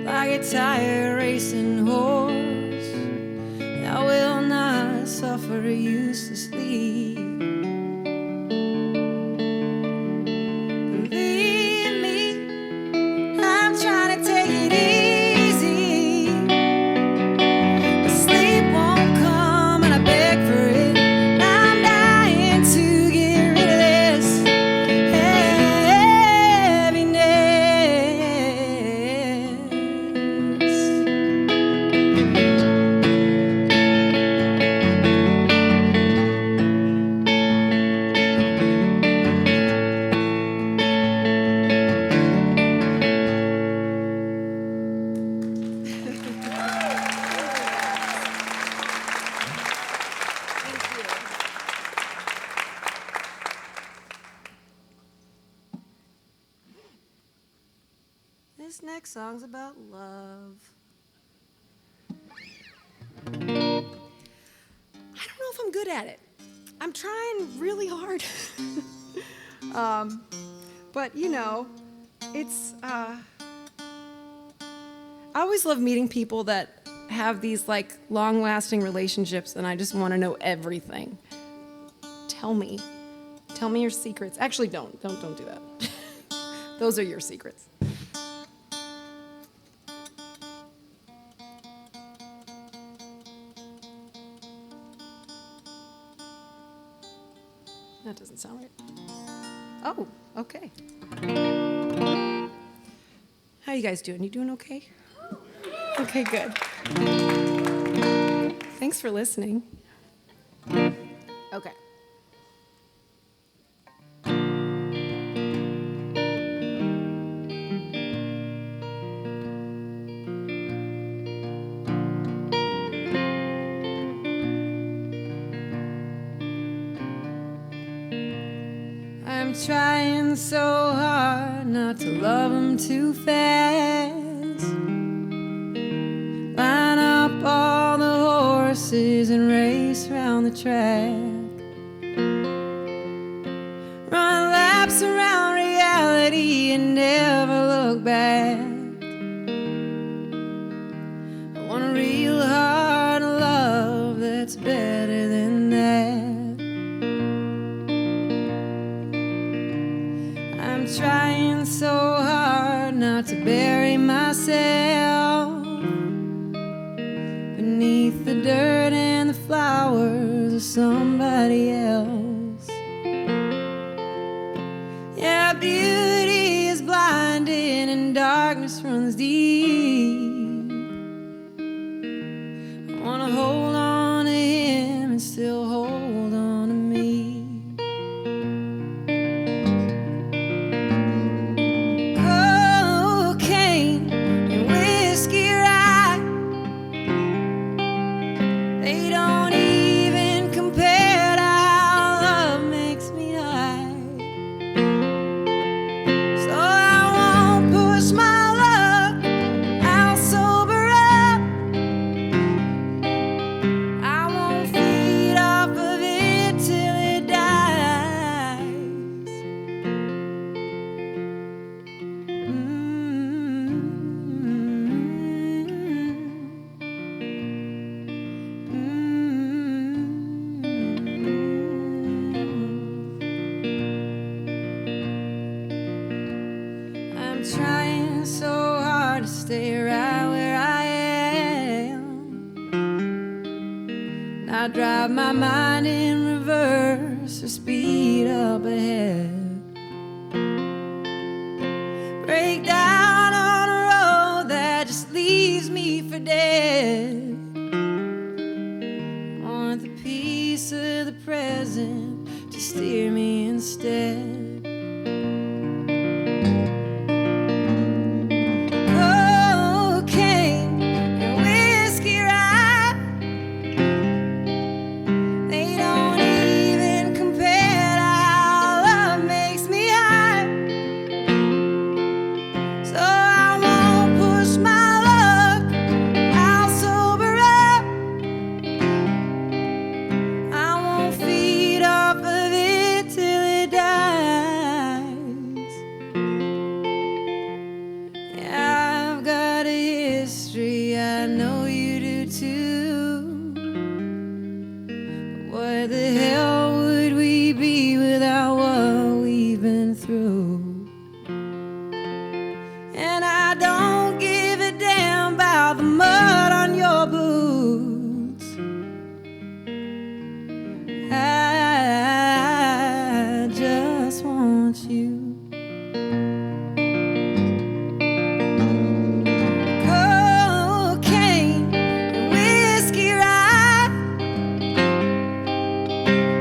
like a tired racing horse that will not suffer uselessly. Believe me, I'm trying to take it easy, but sleep won't come and I beg for it. Now I'm dying to get rid of this heaviness. This next song's about love. I don't know if I'm good at it. I'm trying really hard. But you know, it's I always love meeting people that have these like long-lasting relationships, and I just want to know everything. Tell me your secrets. Actually, don't do that. Those are your secrets. That doesn't sound right. Oh, okay. How you guys doing? You doing okay? Okay, good. Thanks for listening. Okay. I'm trying so hard not to love him too fast. Line up all the horses and race round the track. Run laps around reality and never look back. I want a real hard love that's better than that. I'm trying so hard not to bury myself beneath the dirt and the flowers of somebody else. Yeah, beauty is blinding and darkness runs deep. I wanna hold on to him and still hold on to me. Cocaine and whiskey rye, they don't even compare to how love makes me high. So I won't push my luck, I'll I'm trying so hard to stay right where I am. I drive my mind in reverse or speed up ahead. Break down on a road that just leaves me for dead. Want the peace of the present to steer me instead. Cocaine and whiskey ride, they don't even compare to how love makes me high. So I won't push my luck, I'll sober up. I won't feed off of it till it dies. Yeah, I've got a history, I know you do too. But what the hell would we be without what we've been through? And I don't give a damn about the mud on your boots. I just want you. Cocaine and whiskey ride,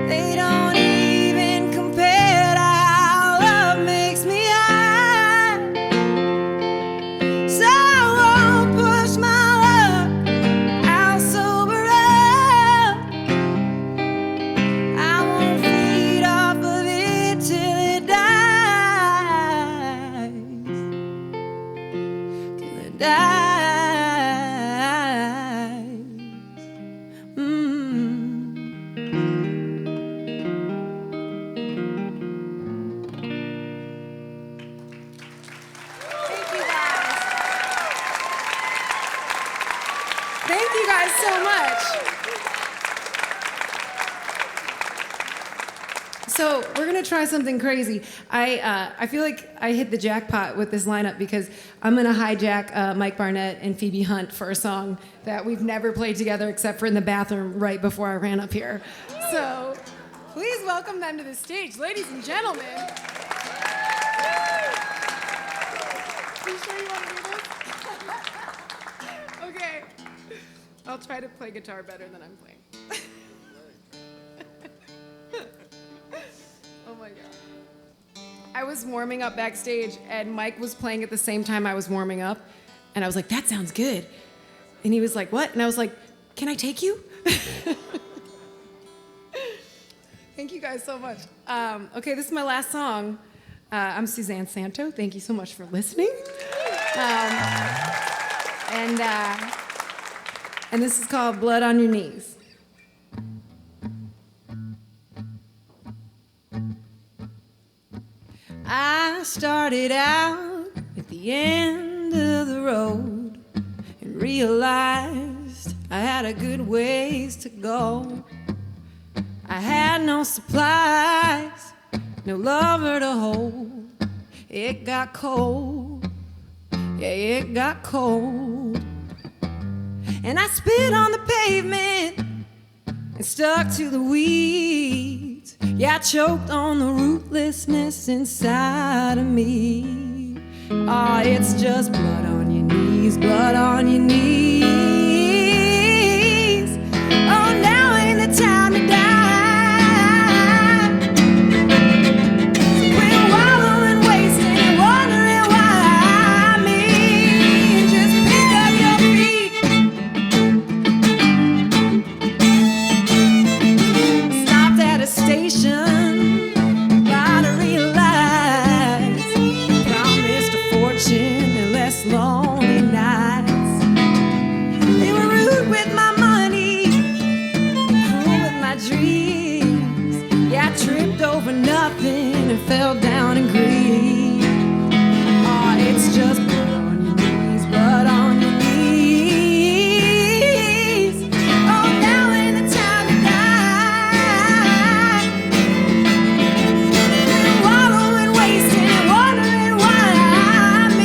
they don't even compare to how love makes me high. So I won't push my luck, I'll sober up. I won't feed off of it till it dies. Till it dies. Thank you guys. Thank you guys so much. So we're gonna try something crazy. I feel like I hit the jackpot with this lineup because I'm gonna hijack Mike Barnett and Phoebe Hunt for a song that we've never played together except for in the bathroom right before I ran up here. So please welcome them to the stage, ladies and gentlemen. You sure you want to do this? Okay. I'll try to play guitar better than I'm playing. Oh my God. I was warming up backstage and Mike was playing at the same time I was warming up. And I was like, that sounds good. And he was like, what? And I was like, can I take you? Thank you guys so much. Okay, this is my last song. I'm Suzanne Santo. Thank you so much for listening. And this is called Blood on Your Knees. I started out at the end of the road and realized I had a good ways to go. I had no supplies, no lover to hold. It got cold, yeah, it got cold. And I spit on the pavement and stuck to the weeds. Yeah, I choked on the rootlessness inside of me. Oh, it's just blood on your knees, blood on your knees. Oh, now ain't the time to die. So quit wallowing, wasting, and wondering why me. Just pick up your feet. Stopped at a station, about to realize promised a fortune and less lonely nights. They were rude with my money, cruel with my dreams. Yeah, I tripped over nothing and fell down and grieved. Oh, it's just blood on your knees, blood on your knees. Oh, now ain't the time to die. Wallowing, wasting, and wondering why me.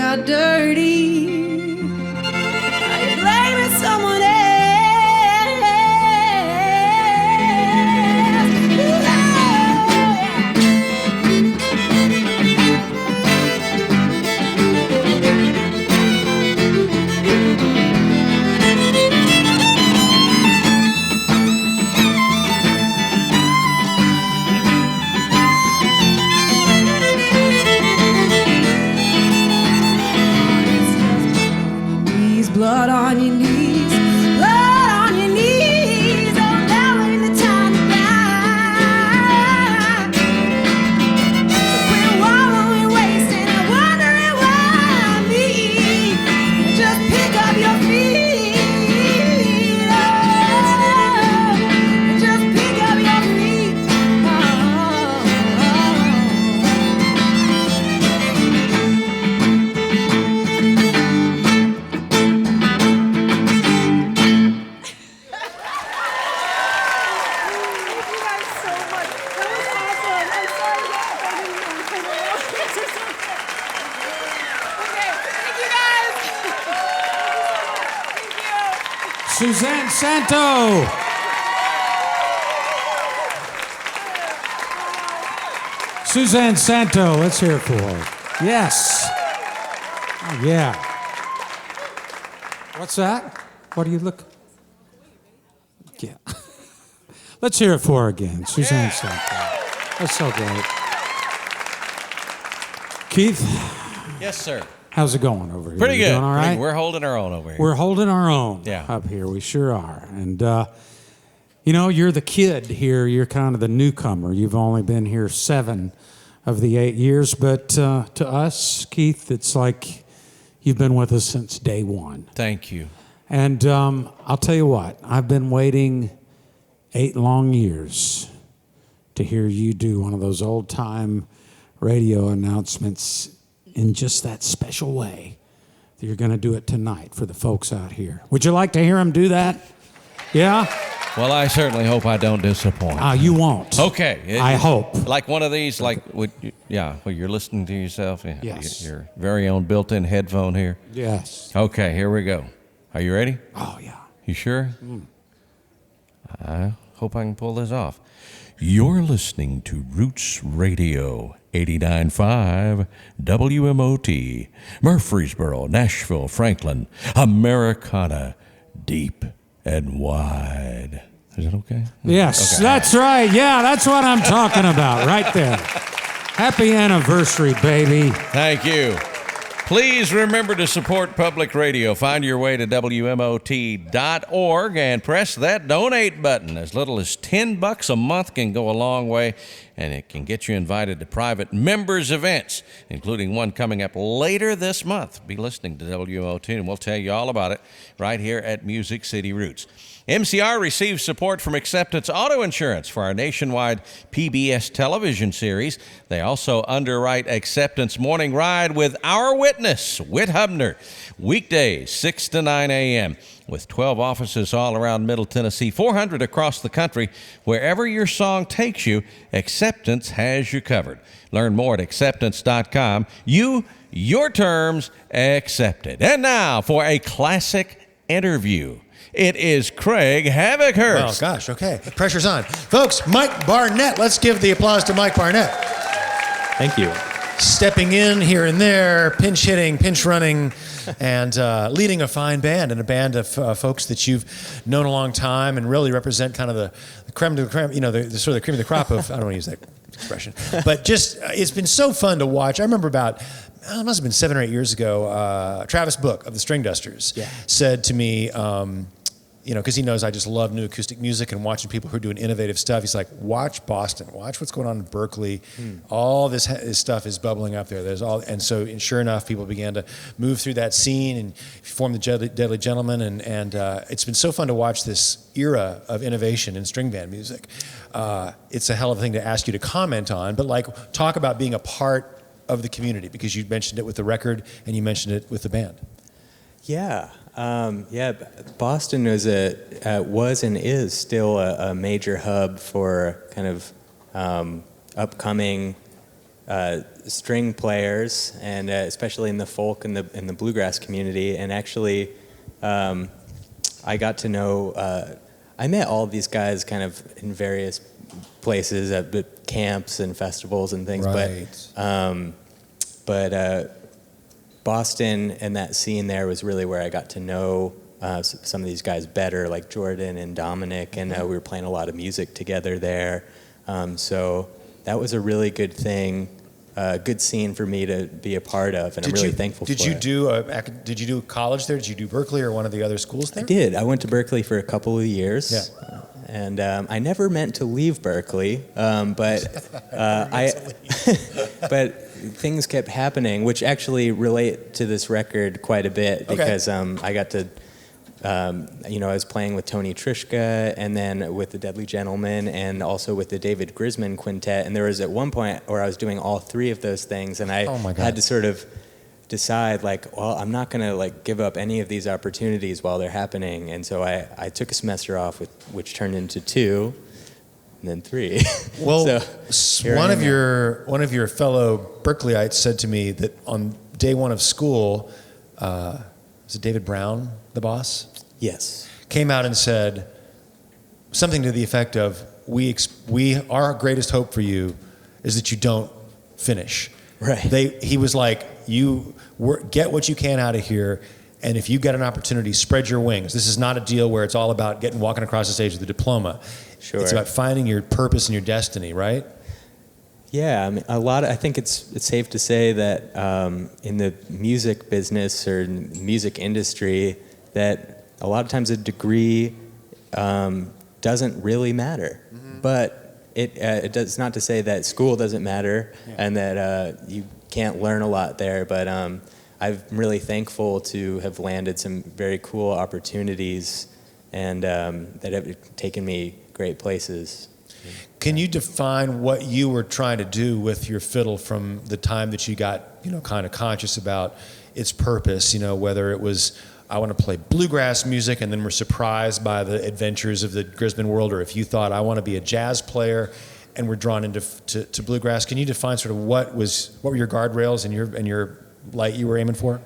got dirty. Are you blaming someone else? Blood on your knees, blood on your knees. Oh, now ain't the time to cry. So quit wallowing, wasting, and wondering why me. Just pick up your feet. Oh, just pick up your feet. Suzanne Santo. Suzanne Santo, let's hear it for her. Yes. Oh, yeah. What's that? What do you look? Yeah. Let's hear it for her again. Suzanne Santo. That's so great. Keith? Yes, sir. How's it going over here? Pretty You good. Doing all right? We're holding our own over here. We're holding our own Yeah. up here. We sure are. And, you know, you're the kid here. You're kind of the newcomer. You've only been here 7 of the 8 years. But to us, Keith, it's like you've been with us since day one. Thank you. And I'll tell you what, I've been waiting 8 long years to hear you do one of those old-time radio announcements in just that special way that you're going to do it tonight for the folks out here. Would you like to hear him do that? Yeah? Well, I certainly hope I don't disappoint. You won't. Okay. I hope. Like one of these, like, where you're listening to yourself. Yes. Your very own built-in headphone here. Yes. Okay, here we go. Are you ready? Oh, yeah. You sure? I hope I can pull this off. You're listening to Roots Radio 89.5 WMOT, Murfreesboro, Nashville, Franklin, Americana, deep and wide. Is it okay? Yes, Okay. that's right. Yeah, that's what I'm talking about right there. Happy anniversary, baby. Thank you. Please remember to support public radio. Find your way to WMOT.org and press that donate button. As little as $10 a month can go a long way, and it can get you invited to private members events, including one coming up later this month. Be listening to WMOT, and we'll tell you all about it right here at Music City Roots. MCR receives support from Acceptance Auto Insurance for our nationwide PBS television series. They also underwrite Acceptance Morning Ride with Our Witness, Whit Hubner, weekdays 6 to 9 a.m. With 12 offices all around Middle Tennessee, 400 across the country. Wherever your song takes you, Acceptance has you covered. Learn more at acceptance.com. Your terms accepted. And now for a classic interview. It is Craig Havochurst. Oh, gosh, okay. The pressure's on. Folks, Mike Barnett. Let's give the applause to Mike Barnett. Thank you. Stepping in here and there, pinch hitting, pinch running, and leading a fine band, and a band of folks that you've known a long time and really represent kind of the creme de la creme, you know, the sort of the cream of the crop of, I don't want to use that expression, but just, it's been so fun to watch. I remember about, it must have been 7 or 8 years ago, Travis Book of the String Dusters said to me, you know, because he knows I just love new acoustic music and watching people who are doing innovative stuff. He's like, watch Boston, watch what's going on in Berkeley. All this stuff is bubbling up there. And sure enough, people began to move through that scene and form the Deadly Gentlemen. And it's been so fun to watch this era of innovation in string band music. It's a hell of a thing to ask you to comment on, but like talk about being a part of the community, because you mentioned it with the record and you mentioned it with the band. Yeah. Boston was and is still a major hub for kind of upcoming string players, and especially in the folk and the bluegrass community. And actually, I got to know. I met all of these guys kind of in various places at camps and festivals and things. Right. But Boston and that scene there was really where I got to know some of these guys better, like Jordan and Dominic, and we were playing a lot of music together there. So that was a really good thing, good scene for me to be a part of, and I'm really thankful for it. Did you do college there? Did you do Berkeley or one of the other schools there? I did. I went to Berkeley for a couple of years. Yeah. And I never meant to leave Berkeley, but but things kept happening, which actually relate to this record quite a bit, because I got to, I was playing with Tony Trischka, and then with the Deadly Gentlemen, and also with the David Grisman Quintet. And there was at one point where I was doing all three of those things, and I had to sort of decide, like, well, I'm not going to like give up any of these opportunities while they're happening. And so I took a semester off, which turned into 2, and then 3. Well, so one of your fellow Berkeleyites said to me that on day 1 of school, was it David Brown, the boss? Yes. Came out and said something to the effect of, our greatest hope for you is that you don't finish. Right. He was like, get what you can out of here, and if you get an opportunity, spread your wings. This is not a deal where it's all about walking across the stage with a diploma. Sure. It's about finding your purpose and your destiny, right? Yeah, I mean, I think it's safe to say that in the music business or music industry, that a lot of times a degree doesn't really matter. Mm-hmm. But it does not to say that school doesn't matter, and that you can't learn a lot there. But I'm really thankful to have landed some very cool opportunities, and that have taken me great places. Can you define what you were trying to do with your fiddle from the time that you got, kind of conscious about its purpose? Whether it was, I want to play bluegrass music, and then were surprised by the adventures of the Grisman world, or if you thought, I want to be a jazz player, and were drawn into to bluegrass. Can you define sort of what were your guardrails and your light you were aiming for?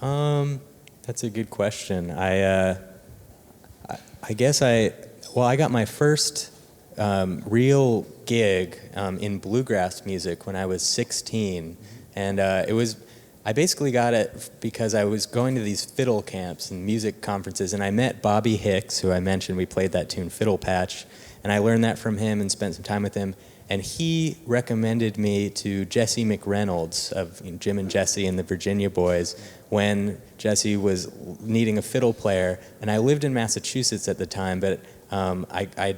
That's a good question. I guess I got my first real gig in bluegrass music when I was 16, and I basically got it because I was going to these fiddle camps and music conferences, and I met Bobby Hicks, who I mentioned. We played that tune Fiddle Patch, and I learned that from him and spent some time with him. And he recommended me to Jesse McReynolds of Jim and Jesse and the Virginia Boys when Jesse was needing a fiddle player. And I lived in Massachusetts at the time, but I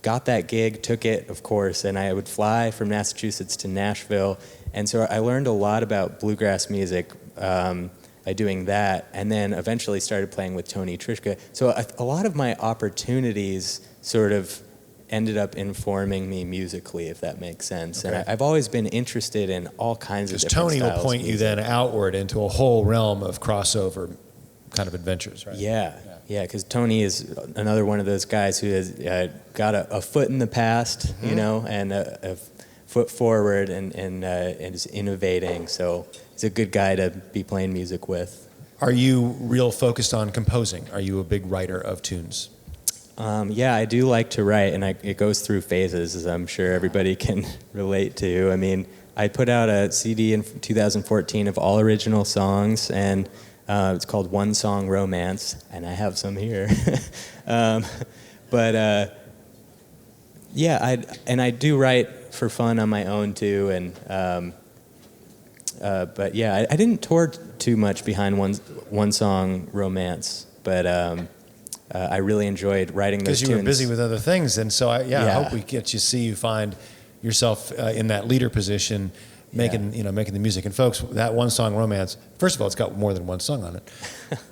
got that gig, took it, of course, and I would fly from Massachusetts to Nashville. And so I learned a lot about bluegrass music by doing that, and then eventually started playing with Tony Trischka. So a lot of my opportunities sort of ended up informing me musically, if that makes sense. Okay. And I've always been interested in all kinds of different styles. Because Tony will point you then outward into a whole realm of crossover kind of adventures, right? Yeah, because Tony is another one of those guys who has got a foot in the past, mm-hmm. And a foot forward and is innovating. So he's a good guy to be playing music with. Are you real focused on composing? Are you a big writer of tunes? Yeah, I do like to write, and it goes through phases, as I'm sure everybody can relate to. I mean, I put out a CD in 2014 of all original songs, and it's called One Song Romance, and I have some here. I do write for fun on my own too, and I didn't tour too much behind One Song Romance, but I really enjoyed writing those tunes. Because you were busy with other things, and so I hope we get you find yourself in that leader position, making the music. And folks, that One Song Romance, first of all, it's got more than one song on it.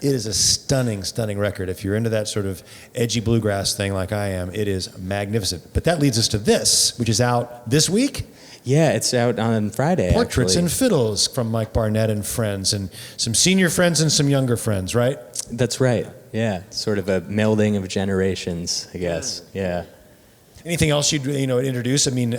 It is a stunning, stunning record. If you're into that sort of edgy bluegrass thing like I am, it is magnificent. But that leads us to this, which is out this week. Yeah, it's out on Friday. Portraits actually. and Fiddles from Mike Barnett and friends, and some senior friends and some younger friends, right? That's right. Yeah, sort of a melding of generations, I guess. Yeah. Anything else you'd introduce? I mean,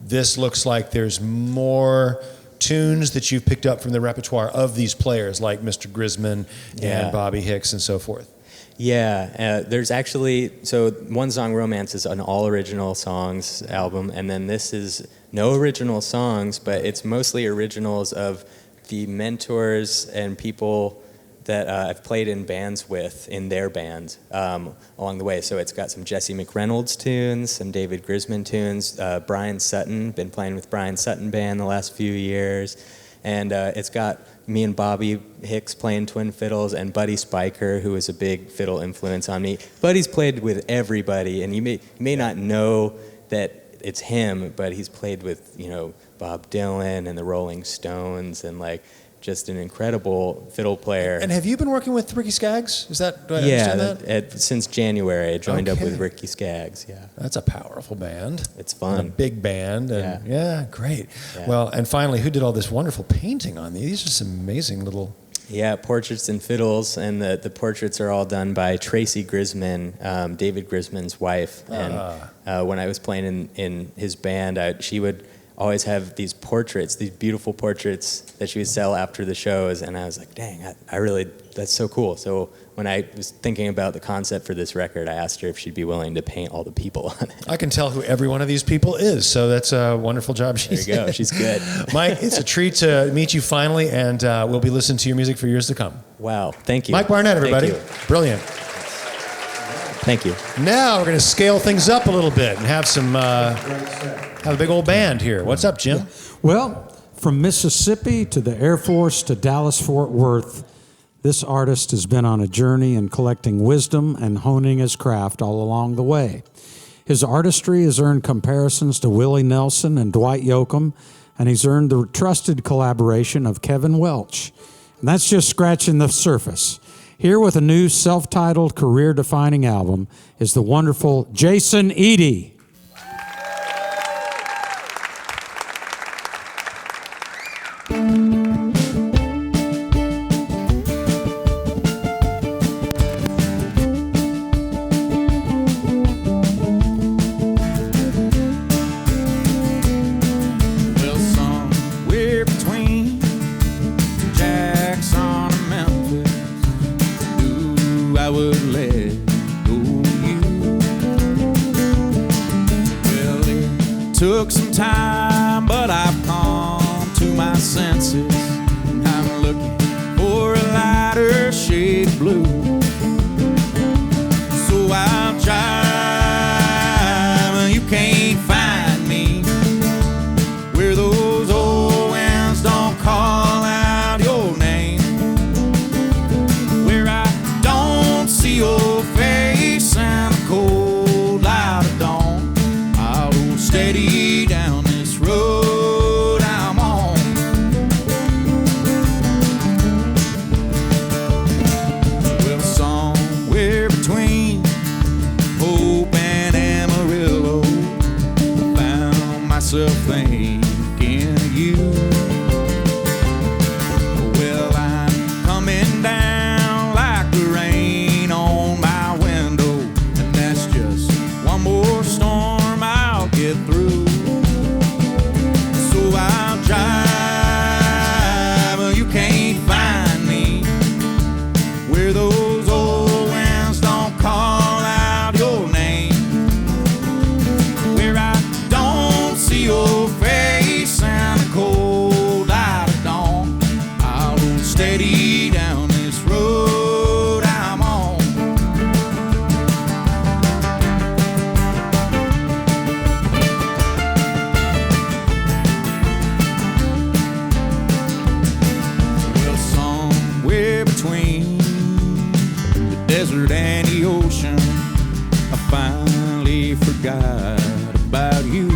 this looks like there's more tunes that you've picked up from the repertoire of these players like Mr. Grisman and Bobby Hicks and so forth. Yeah, there's actually, so One Song Romance is an all original songs album, and then this is no original songs, but it's mostly originals of the mentors and people that I've played in bands with, in their band, along the way. So it's got some Jesse McReynolds tunes, some David Grisman tunes, Brian Sutton, been playing with Brian Sutton Band the last few years, and it's got me and Bobby Hicks playing twin fiddles, and Buddy Spiker, who is a big fiddle influence on me. Buddy's played with everybody, and you may not know that it's him, but he's played with, you know, Bob Dylan and the Rolling Stones, and like just an incredible fiddle player. And have you been working with Ricky Skaggs? Is that, do I understand that? Since January, I joined up with Ricky Skaggs. Yeah, that's a powerful band. It's fun, and a big band. And yeah, great. Yeah. Well, and finally, who did all this wonderful painting on these? These are some amazing little. Yeah, portraits and fiddles, and the portraits are all done by Tracy Grisman, David Grisman's wife. And when I was playing in his band, she would always have these portraits, these beautiful portraits that she would sell after the shows, and I was like, dang, I really, that's so cool. So when I was thinking about the concept for this record, I asked her if she'd be willing to paint all the people on it. I can tell who every one of these people is, so that's a wonderful job. There you go, she's good. Mike, it's a treat to meet you finally, and we'll be listening to your music for years to come. Wow, thank you. Mike Barnett, everybody. Brilliant. Thank you. Now we're going to scale things up a little bit and have some have a big old band here. What's up, Jim? Well, from Mississippi to the Air Force to Dallas-Fort Worth, this artist has been on a journey in collecting wisdom and honing his craft all along the way. His artistry has earned comparisons to Willie Nelson and Dwight Yoakam, and he's earned the trusted collaboration of Kevin Welch. And that's just scratching the surface. Here with a new self-titled career-defining album is the wonderful Jason Eady. Took some time, but I've come to my senses. I'm looking for a lighter shade of blue. So I'll drive, you can't find me where those old winds don't call out your name, where I don't see your face in the cold light of dawn. I'll go steady down this road I'm on. Well, somewhere between Hope and Amarillo, I found myself thinking of you. Well, I'm coming down like the rain on my window, and that's just one more storm I'll get through. So I'll drive, you can't find me where those old winds don't call out your name, where I don't see your face in the cold light of dawn. I'll go steady down this road I'm on. Well, somewhere between the desert and the ocean, I finally forgot about you.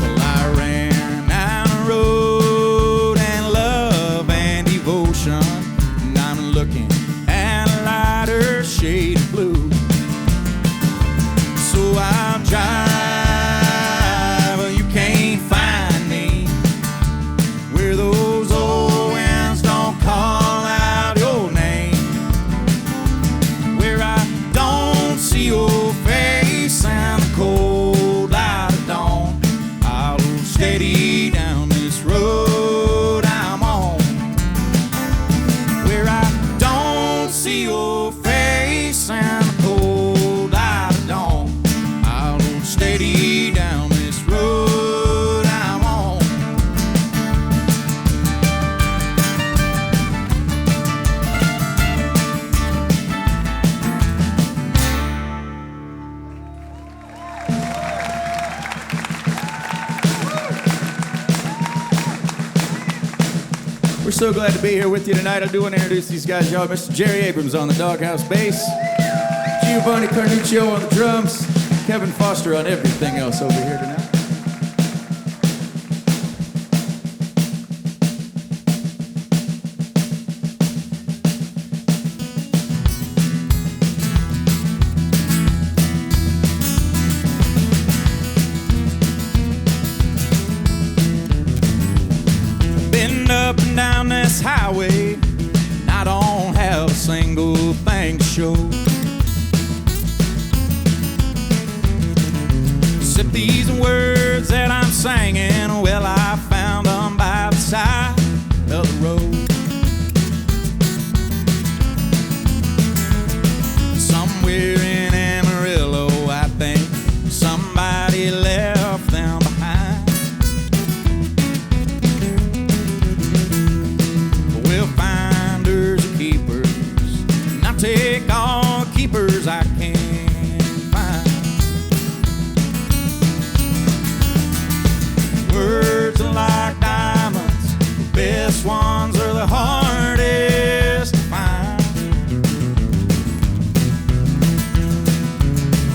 Well, I ran down a road and love and devotion, and I'm looking at a lighter shade of blue. So I'll drive, you can't find me where those old winds don't call out your name, where I don't see your face in the cold steady down this road I'm on. We're so glad to be here with you tonight. I do want to introduce these guys, y'all. Mr. Jerry Abrams on the Doghouse bass, Giovanni Carnuccio on the drums, Kevin Foster on everything else over here tonight. Been up and down this highway, and I don't have a single thing to show. Except these words that I'm singing, well, I found them by the side of the road. Somewhere in Amarillo, I think somebody left them behind. Well, finders are keepers, and I take all keepers I can find. Words are like diamonds, the best ones are the hardest to find.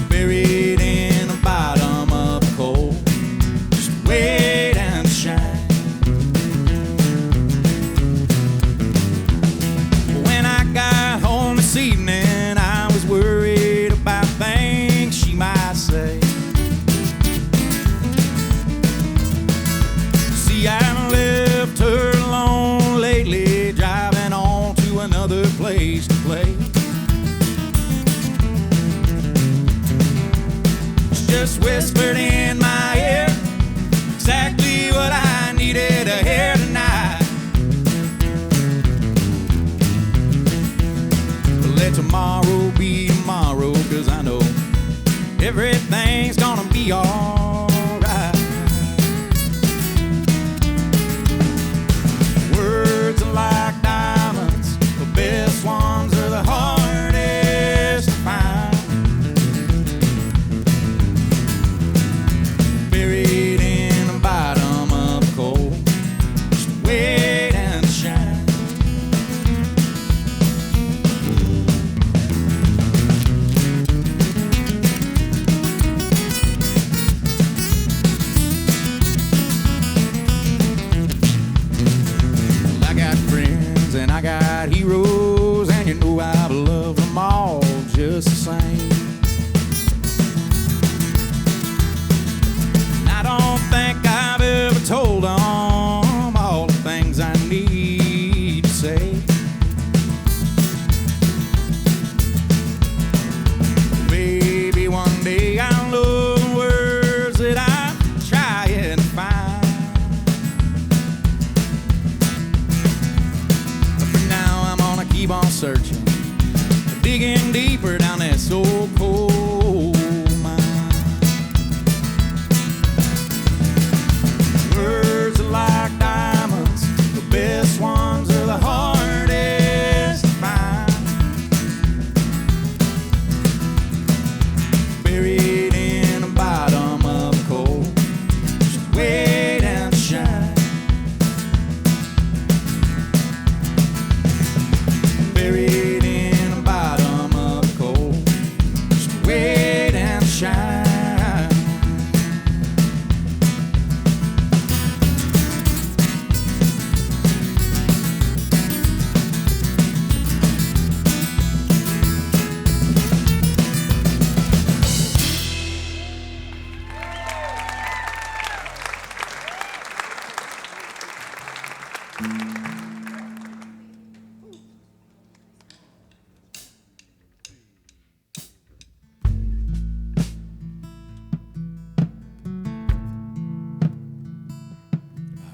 Buried in the bottom of the coal, just wait and shine. When I got home this evening, I was worried about things she might say. See, I left her alone lately, driving on to another place to play. She just whispered in my ear exactly what I needed to hear tonight. But let tomorrow be tomorrow, 'cause I know everything's gonna be alright. Words are like diamonds, the best ones are the hardest to find. Buried in the bottom of the coal, just wait and shine. Well, I got friends and I got heroes, and you know I've loved them all just the same. And I don't think I've ever told them all the things I need to say. Maybe one day I'll know the words that I'm trying to find. But for now I'm gonna keep on searching, digging deeper down that so cold mine. Words are like diamonds, the best ones are the hardest to find. Buried in the bottom of the coal, just wait and shine. Buried in the bottom of the coal, just wait and shine.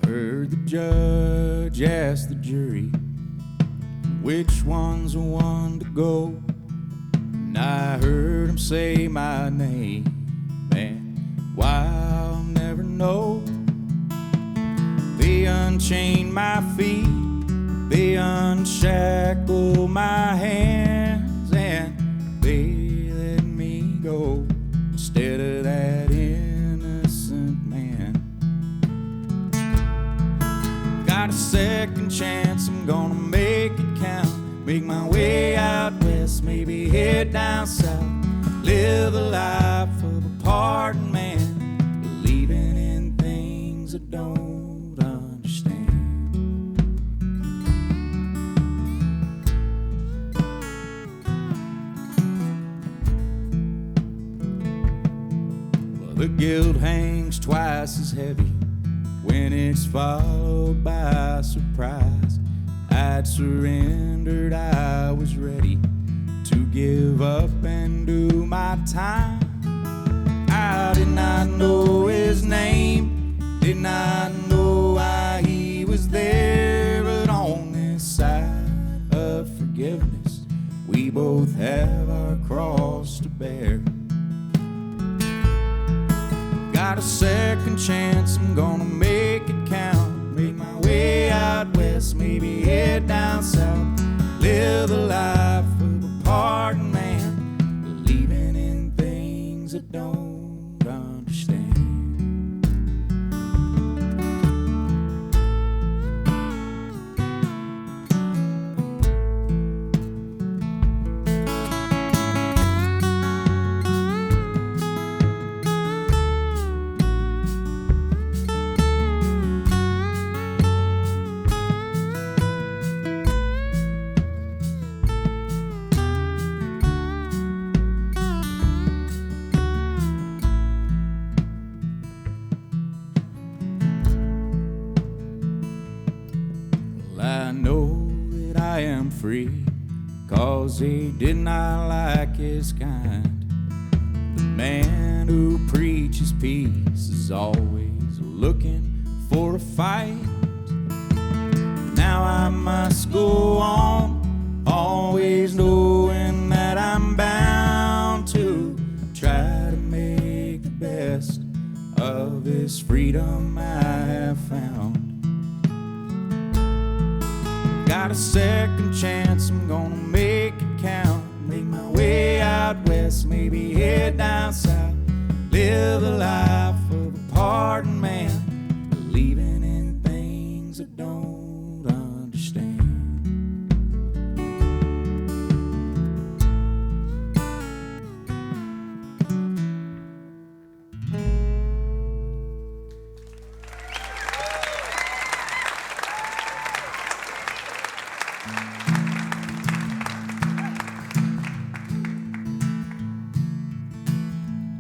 Heard the judge ask the jury which one's the one to go, and I heard him say my name, man, unchain my feet, they unshackle my hands, and they let me go instead of that innocent man. Got a second chance, I'm gonna make it count. Make my way out west, maybe head down south. Live the life of a pardoned man, believing in things I don't understand. Well, the guilt hangs twice as heavy when it's followed by surprise. I'd surrendered, I was ready to give up and do my time. I did not know his name, did not know why he was there, but on this side of forgiveness, we both have our cross to bear. Got a second chance, I'm gonna make it count. Make my way out west, maybe head down south. Live the life of a pardoned man, believing in things I don't understand. I know that I am free, 'cause he did not like his kind. The man who preaches peace is always looking for a fight. Now I must go on, always knowing that I'm bound to try to make the best of this freedom I have found. Got a second chance, I'm gonna make it count. Make my way out west, maybe head down south. Live the life of a pardoned man, believing in things I don't understand.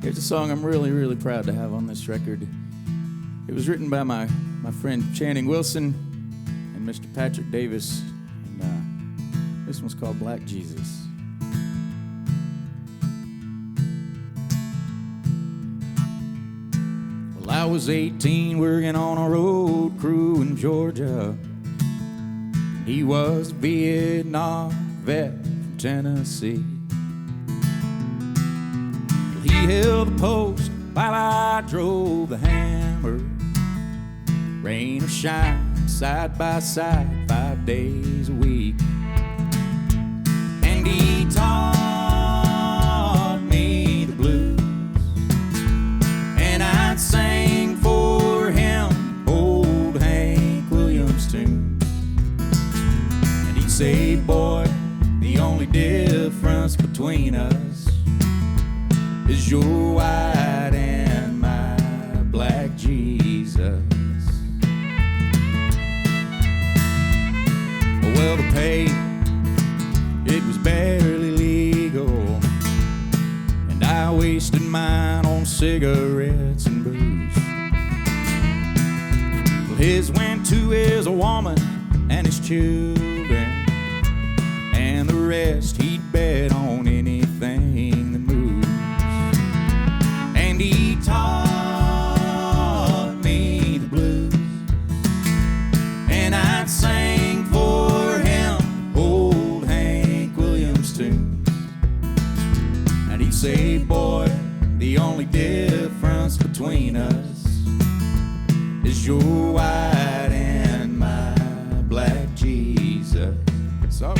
Here's a song I'm really, really proud to have on this record. It was written by my friend Channing Wilson and Mr. Patrick Davis, and this one's called Black Jesus. Well, I was 18 working on a road crew in Georgia. He was a Vietnam vet from Tennessee. He held the post while I drove the hammer. Rain or shine, side by side, 5 days a week. And he taught me the blues, and I'd sing for him old Hank Williams tunes. And he'd say, boy, the only difference between us is your white and my black Jesus. Well, the pay, it was barely legal, and I wasted mine on cigarettes and booze. Well, his went to his woman and his children, and the rest he'd bet on anything that moves. And he taught me the blues, and I'd sing for him old Hank Williams tunes. And he'd say, boy, the only difference between us is your white and my So.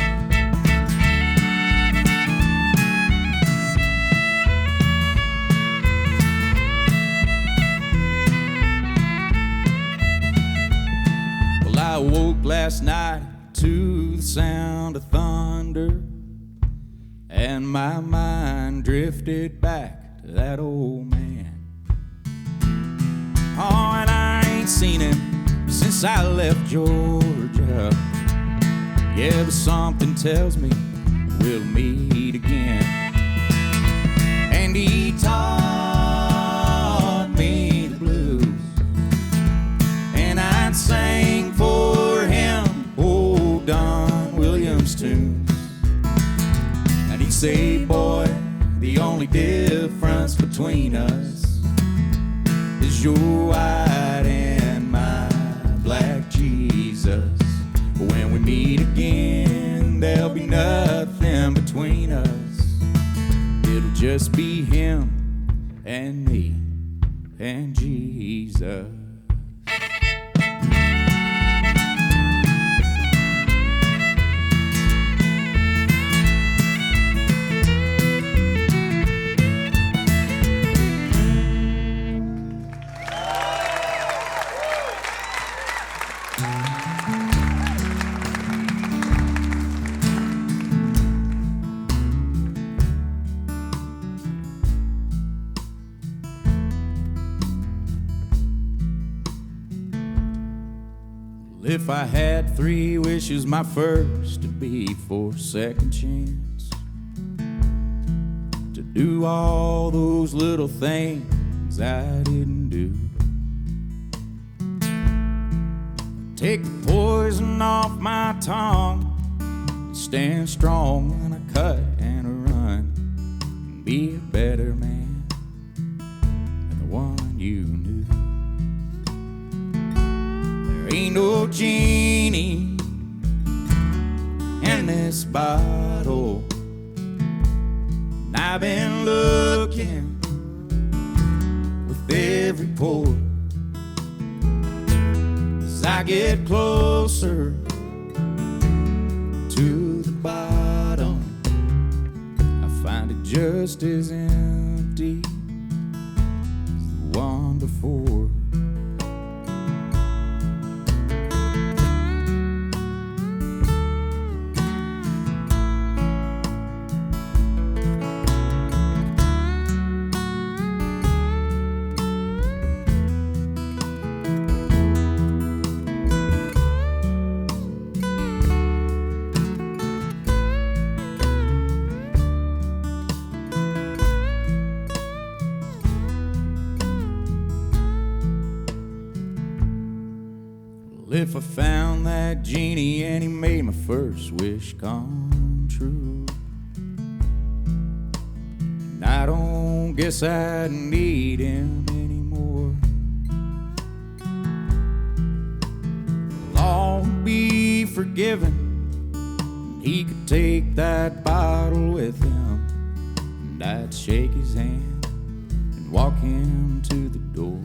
Well, I woke last night to the sound of thunder, and my mind drifted back to that old man. Oh, and I ain't seen him since I left Georgia. Yeah, but something tells me we'll meet again. And he taught me the blues, and I'd sing for him old Don Williams tunes. And he'd say, boy, the only difference between us is your white and my black Jesus. When we meet again, there'll be nothing between us. It'll just be him and me and Jesus. If I had 3 wishes, my first to be for a second chance, to do all those little things I didn't do, take the poison off my tongue, stand strong when I cut and I run, and be a better man than the one you knew. Ain't no genie in this bottle, and I've been looking with every pore. As I get closer to the bottom, I find it just as empty as the one before. If I found that genie and he made my first wish come true, and I don't guess I need him anymore, I'll all be forgiven. He could take that bottle with him, and I'd shake his hand and walk him to the door.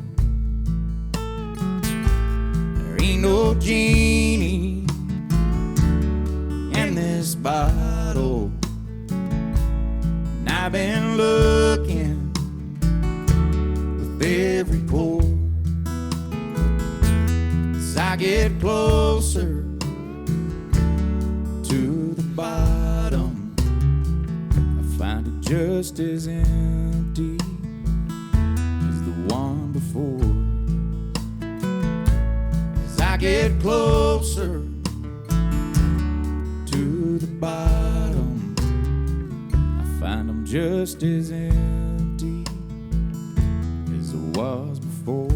Ain't no genie in this bottle, and I've been looking with every pore. As I get closer to the bottom, I find it just as empty as the one before. I get closer to the bottom, I find them just as empty as it was before.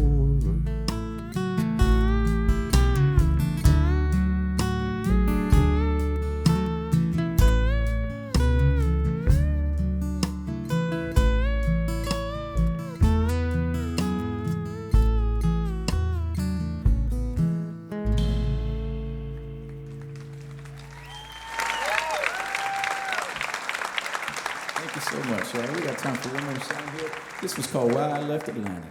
So much, y'all. We got time for one more song here. This was called Why I Left Atlanta.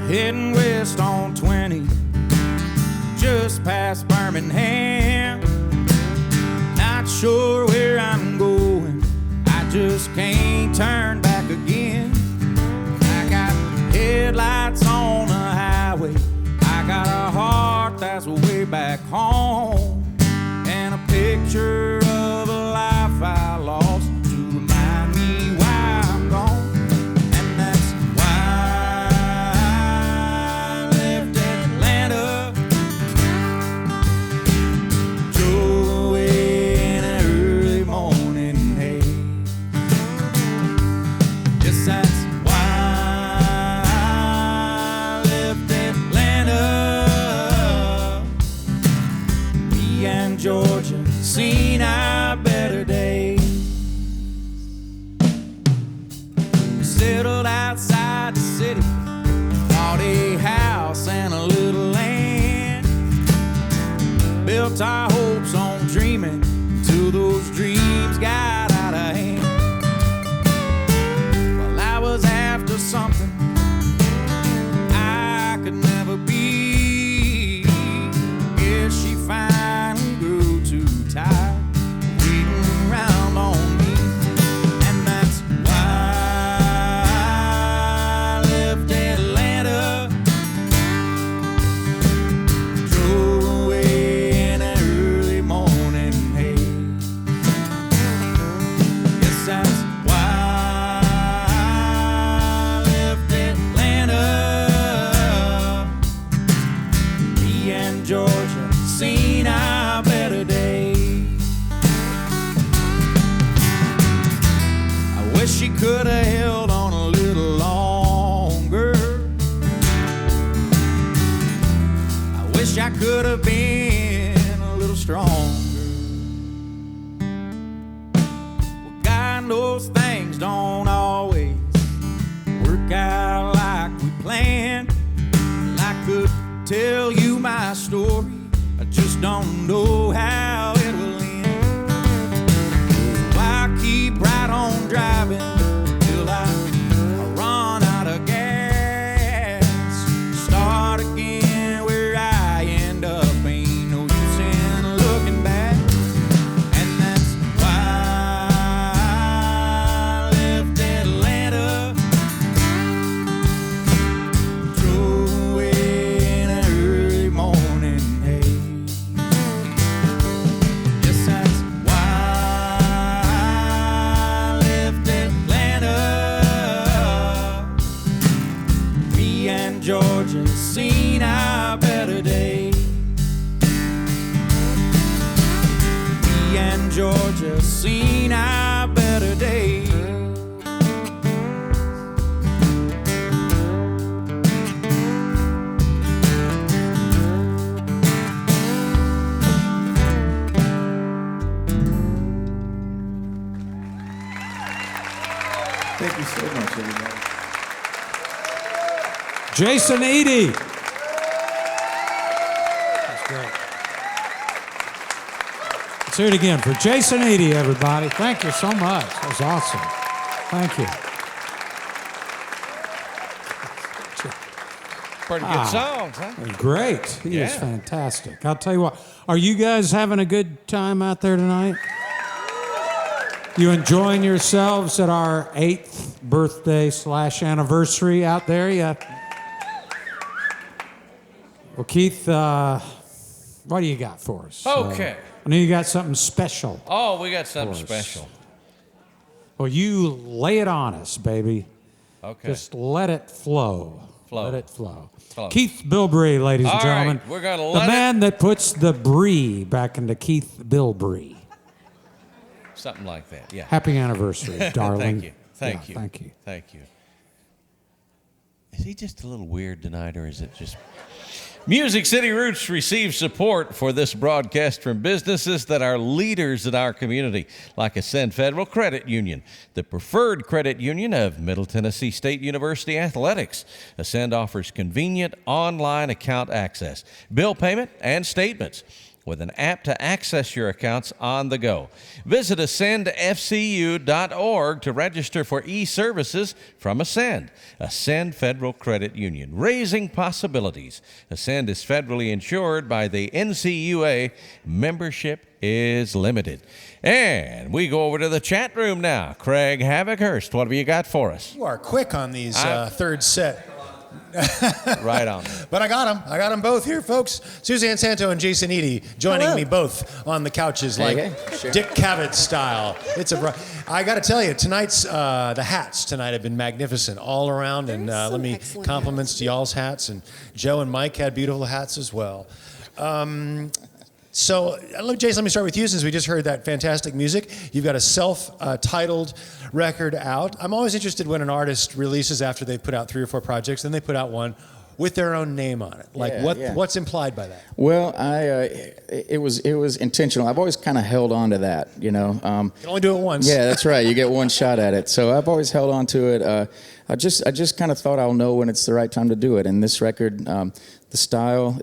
heading west on 20, just past Birmingham. Not sure where I'm going, I just can't turn back again. I got headlights on the highway, I got a heart that's way back home, and a picture of a life I lost to remind me why I'm gone. And that's why I left Atlanta, drove away in the early morning haze. Yes, that's why I left Atlanta. Me and Georgia seen our better days. We settled outside the city, bought a house and a little land, built our hopes on dreaming till those dreams got out of hand. Well, I was after something I could never be. Guess she finally grew too tired waiting around on me. And that's why I left Atlanta, drove away in the early morning haze. Yes, that's why I left Atlanta. Me and Georgia seen our better days. I wish she could have held on a little longer. I wish I could have been a little stronger. Well, God knows things don't always work out like we planned. Well, I could tell you my story, I just don't know how it will end. So I keep right on driving till I run out of gas. Start again where I end up, ain't no use in looking back. And that's why I left Atlanta, drove away in the early morning haze. Yes, that's why I left Atlanta. Me and Georgia seen our better days. Me and Georgia seen our better days. Thank you so much, everybody. Jason Eady. That's great. Let's hear it again for Jason Eady, everybody. Thank you so much. That was awesome. Thank you. Pretty good songs, huh? Great. He is Yeah. fantastic. I'll tell you what. Are you guys having a good time out there tonight? You enjoying yourselves at our 8th birthday / anniversary out there? Yeah. Well, Keith, what do you got for us? Okay. I know you got something special. Oh, we got something Of course. special. Well, you lay it on us, baby. Okay. Just let it flow. Flow. Let it flow. Flow. Keith Bilbrey, ladies and All gentlemen. right, we're gonna the let it- man that puts the brie back into Keith Bilbrey. Something like that, yeah. Happy anniversary, darling. Thank you. Thank Yeah, you. Thank you. Thank you. Is he just a little weird tonight, or is it just... Music City Roots receives support for this broadcast from businesses that are leaders in our community, like Ascend Federal Credit Union, the preferred credit union of Middle Tennessee State University Athletics. Ascend offers convenient online account access, bill payment, and statements. with an app to access your accounts on the go. Visit ascendfcu.org to register for e-services from Ascend, Ascend Federal Credit Union, raising possibilities. Ascend is federally insured by the NCUA. Membership is limited. And we go over to the chat room now. Craig Havockhurst, what have you got for us? You are quick on these third set. Right on. But I got them. I got them both here, folks. Suzanne Santo and Jason Eady joining me both on the couches like Sure. Dick Cavett style. I got to tell you, tonight's the hats tonight have been magnificent all around. And let me compliments to y'all's hats. And Joe and Mike had beautiful hats as well. So, Jason, let me start with you since we just heard that fantastic music. You've got a self-titled record out. I'm always interested when an artist releases after they've put out 3 or 4 projects, then they put out one with their own name on it. Like, what's implied by that? Well, it was intentional. I've always kind of held on to that, you know. You can only do it once. Yeah, that's right. You get one shot at it. So I've always held on to it. I just kind of thought I'll know when it's the right time to do it. And this record, the style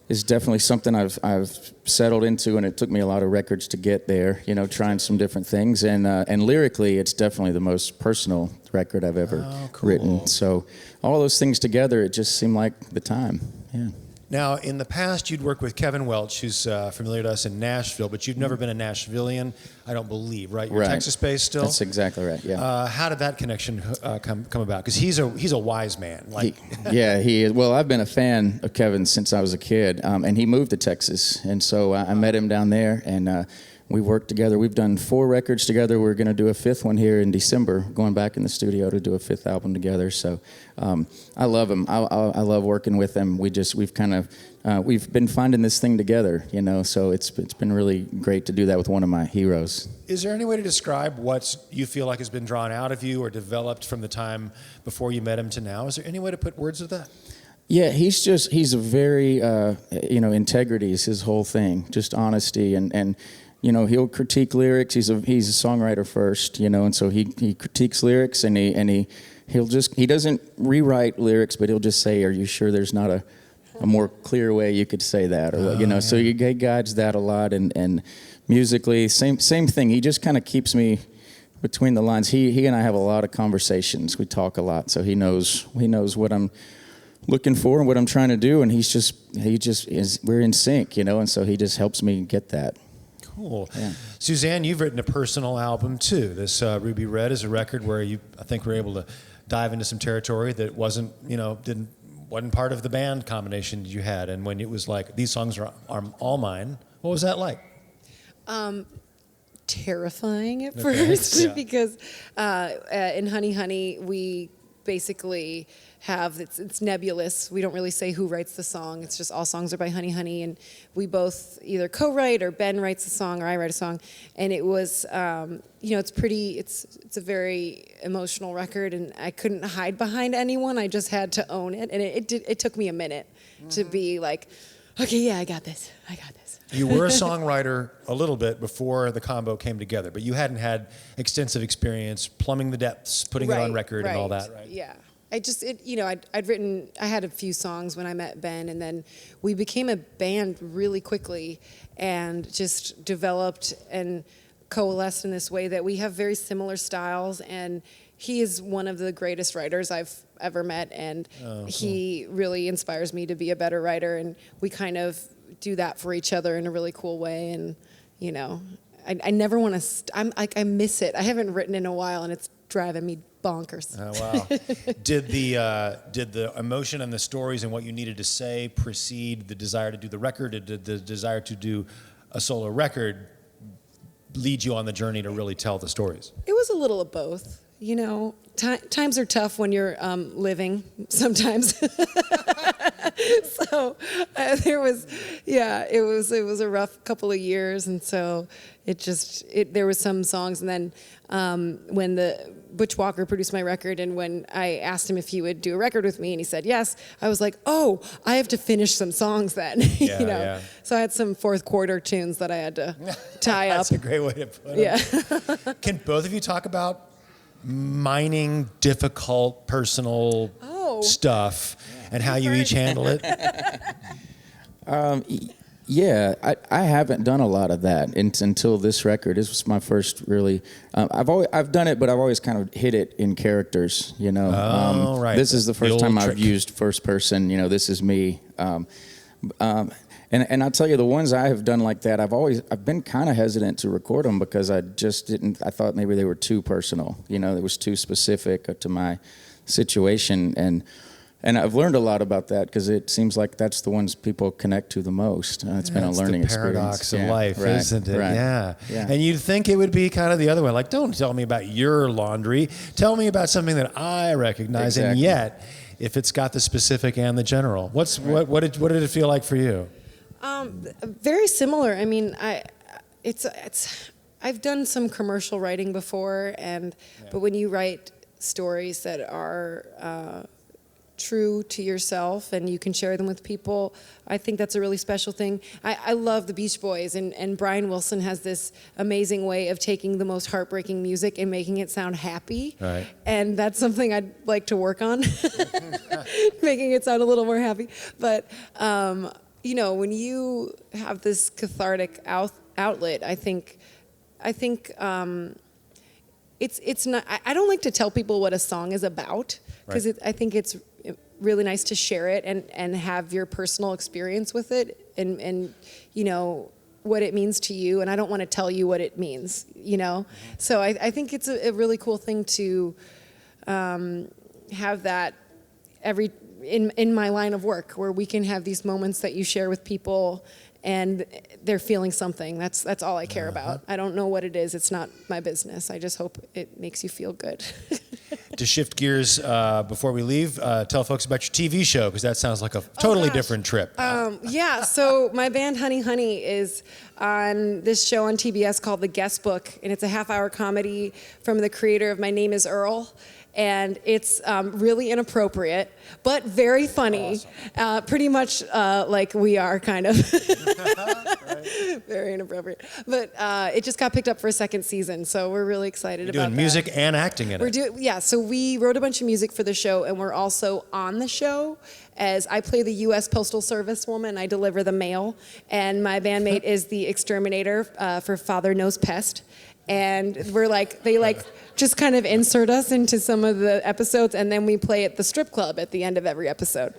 is definitely something I've settled into, and it took me a lot of records to get there, you know, trying some different things. And lyrically, it's definitely the most personal record I've ever written. So all those things together, it just seemed like the time. Yeah. Now, in the past, you'd worked with Kevin Welch, who's familiar to us in Nashville, but you've never been a Nashvilleian, I don't believe, right? You're Texas-based still? That's exactly right, yeah. How did that connection come about? Because he's a wise man. Like, he is. Well, I've been a fan of Kevin since I was a kid, and he moved to Texas, and so I met him down there, and we worked together. We've done 4 records together. We're going to do a 5th one here in December, going back in the studio to do a 5th album together. So I love him. I love working with him. We've been finding this thing together, you know, so it's been really great to do that with one of my heroes. Is there any way to describe what you feel like has been drawn out of you or developed from the time before you met him to now? Is there any way to put words to that? Yeah, he's a very, integrity is his whole thing, just honesty and you know, he'll critique lyrics. He's a songwriter first, you know, and so he critiques lyrics and he doesn't rewrite lyrics, but he'll just say, "Are you sure there's not a more clear way you could say that?" Or you know, so he guides that a lot. And musically, same thing. He just kind of keeps me between the lines. He and I have a lot of conversations. We talk a lot, so he knows what I'm looking for and what I'm trying to do, and we're in sync, you know, and so he just helps me get that. Cool. Yeah. Suzanne, you've written a personal album too. This Ruby Red is a record where I think were able to dive into some territory that wasn't part of the band combination that you had. And when it was like, these songs are all mine, what was that like? Terrifying at first because in Honey Honey we basically have it's nebulous. We don't really say who writes the song. It's just all songs are by Honey Honey, and we both either co-write or Ben writes a song or I write a song. And it was it's a very emotional record, and I couldn't hide behind anyone. I just had to own it, and it took me a minute to be like, okay, yeah, I got this. You were a songwriter a little bit before the combo came together, but you hadn't had extensive experience plumbing the depths, putting it on record and all that, right? Yeah. I had a few songs when I met Ben, and then we became a band really quickly and just developed and coalesced in this way that we have very similar styles, and he is one of the greatest writers I've ever met, and he really inspires me to be a better writer, and we kind of do that for each other in a really cool way. And you know, I never want to I miss it. I haven't written in a while, and it's driving me bonkers. Oh, wow. Did the emotion and the stories and what you needed to say precede the desire to do the record? Or did the desire to do a solo record lead you on the journey to really tell the stories? It was a little of both. You know, times are tough when you're living sometimes. So it was a rough couple of years, and so there was some songs, and then when Butch Walker produced my record, and when I asked him if he would do a record with me, and he said yes, I was like, oh, I have to finish some songs then. Yeah, you know, yeah. So I had some fourth quarter tunes that I had to tie up. That's a great way to put it. Yeah. Can both of you talk about mining difficult personal stuff and how you each handle it? Yeah, I haven't done a lot of that until this record. This was my first really. I've done it, but I've always kind of hit it in characters. You know. Oh, right. This is the first old time trick. I've used first person. You know, this is me. And I'll tell you, the ones I have done like that, I've been kind of hesitant to record them because I just didn't. I thought maybe they were too personal. You know, it was too specific to my situation and I've learned a lot about that because it seems like that's the ones people connect to the most. It's been a learning the paradox experience. of life, right, isn't it? Right. Yeah. Yeah. And you'd think it would be kind of the other way. Like, don't tell me about your laundry. Tell me about something that I recognize. Exactly. And yet, if it's got the specific and the general, what did it feel like for you? Very similar. I mean, I've done some commercial writing before, but when you write stories that are true to yourself and you can share them with people, I think that's a really special thing. I love the Beach Boys, and Brian Wilson has this amazing way of taking the most heartbreaking music and making it sound happy. Right. And that's something I'd like to work on, making it sound a little more happy. But you know, when you have this cathartic outlet, I think it's not. I don't like to tell people what a song is about because I think it's really nice to share it and have your personal experience with it and you know what it means to you. And I don't want to tell you what it means, you know. So I think it's a really cool thing to have that in my line of work where we can have these moments that you share with people and they're feeling something. That's all I care about. I don't know what it is. It's not my business. I just hope it makes you feel good. To shift gears before we leave, tell folks about your TV show because that sounds like a totally different trip. Yeah, so my band Honey Honey is on this show on TBS called The Guest Book, and it's a half-hour comedy from the creator of My Name is Earl. And it's really inappropriate, but very funny. Awesome. Pretty much like we are, kind of. Very inappropriate. But it just got picked up for a second season, so we're really excited about that. Doing music and acting in it. Yeah, so we wrote a bunch of music for the show, and we're also on the show as I play the U.S. Postal Service woman. I deliver the mail, and my bandmate is the exterminator for Father Knows Pest. And they just kind of insert us into some of the episodes, and then we play at the strip club at the end of every episode.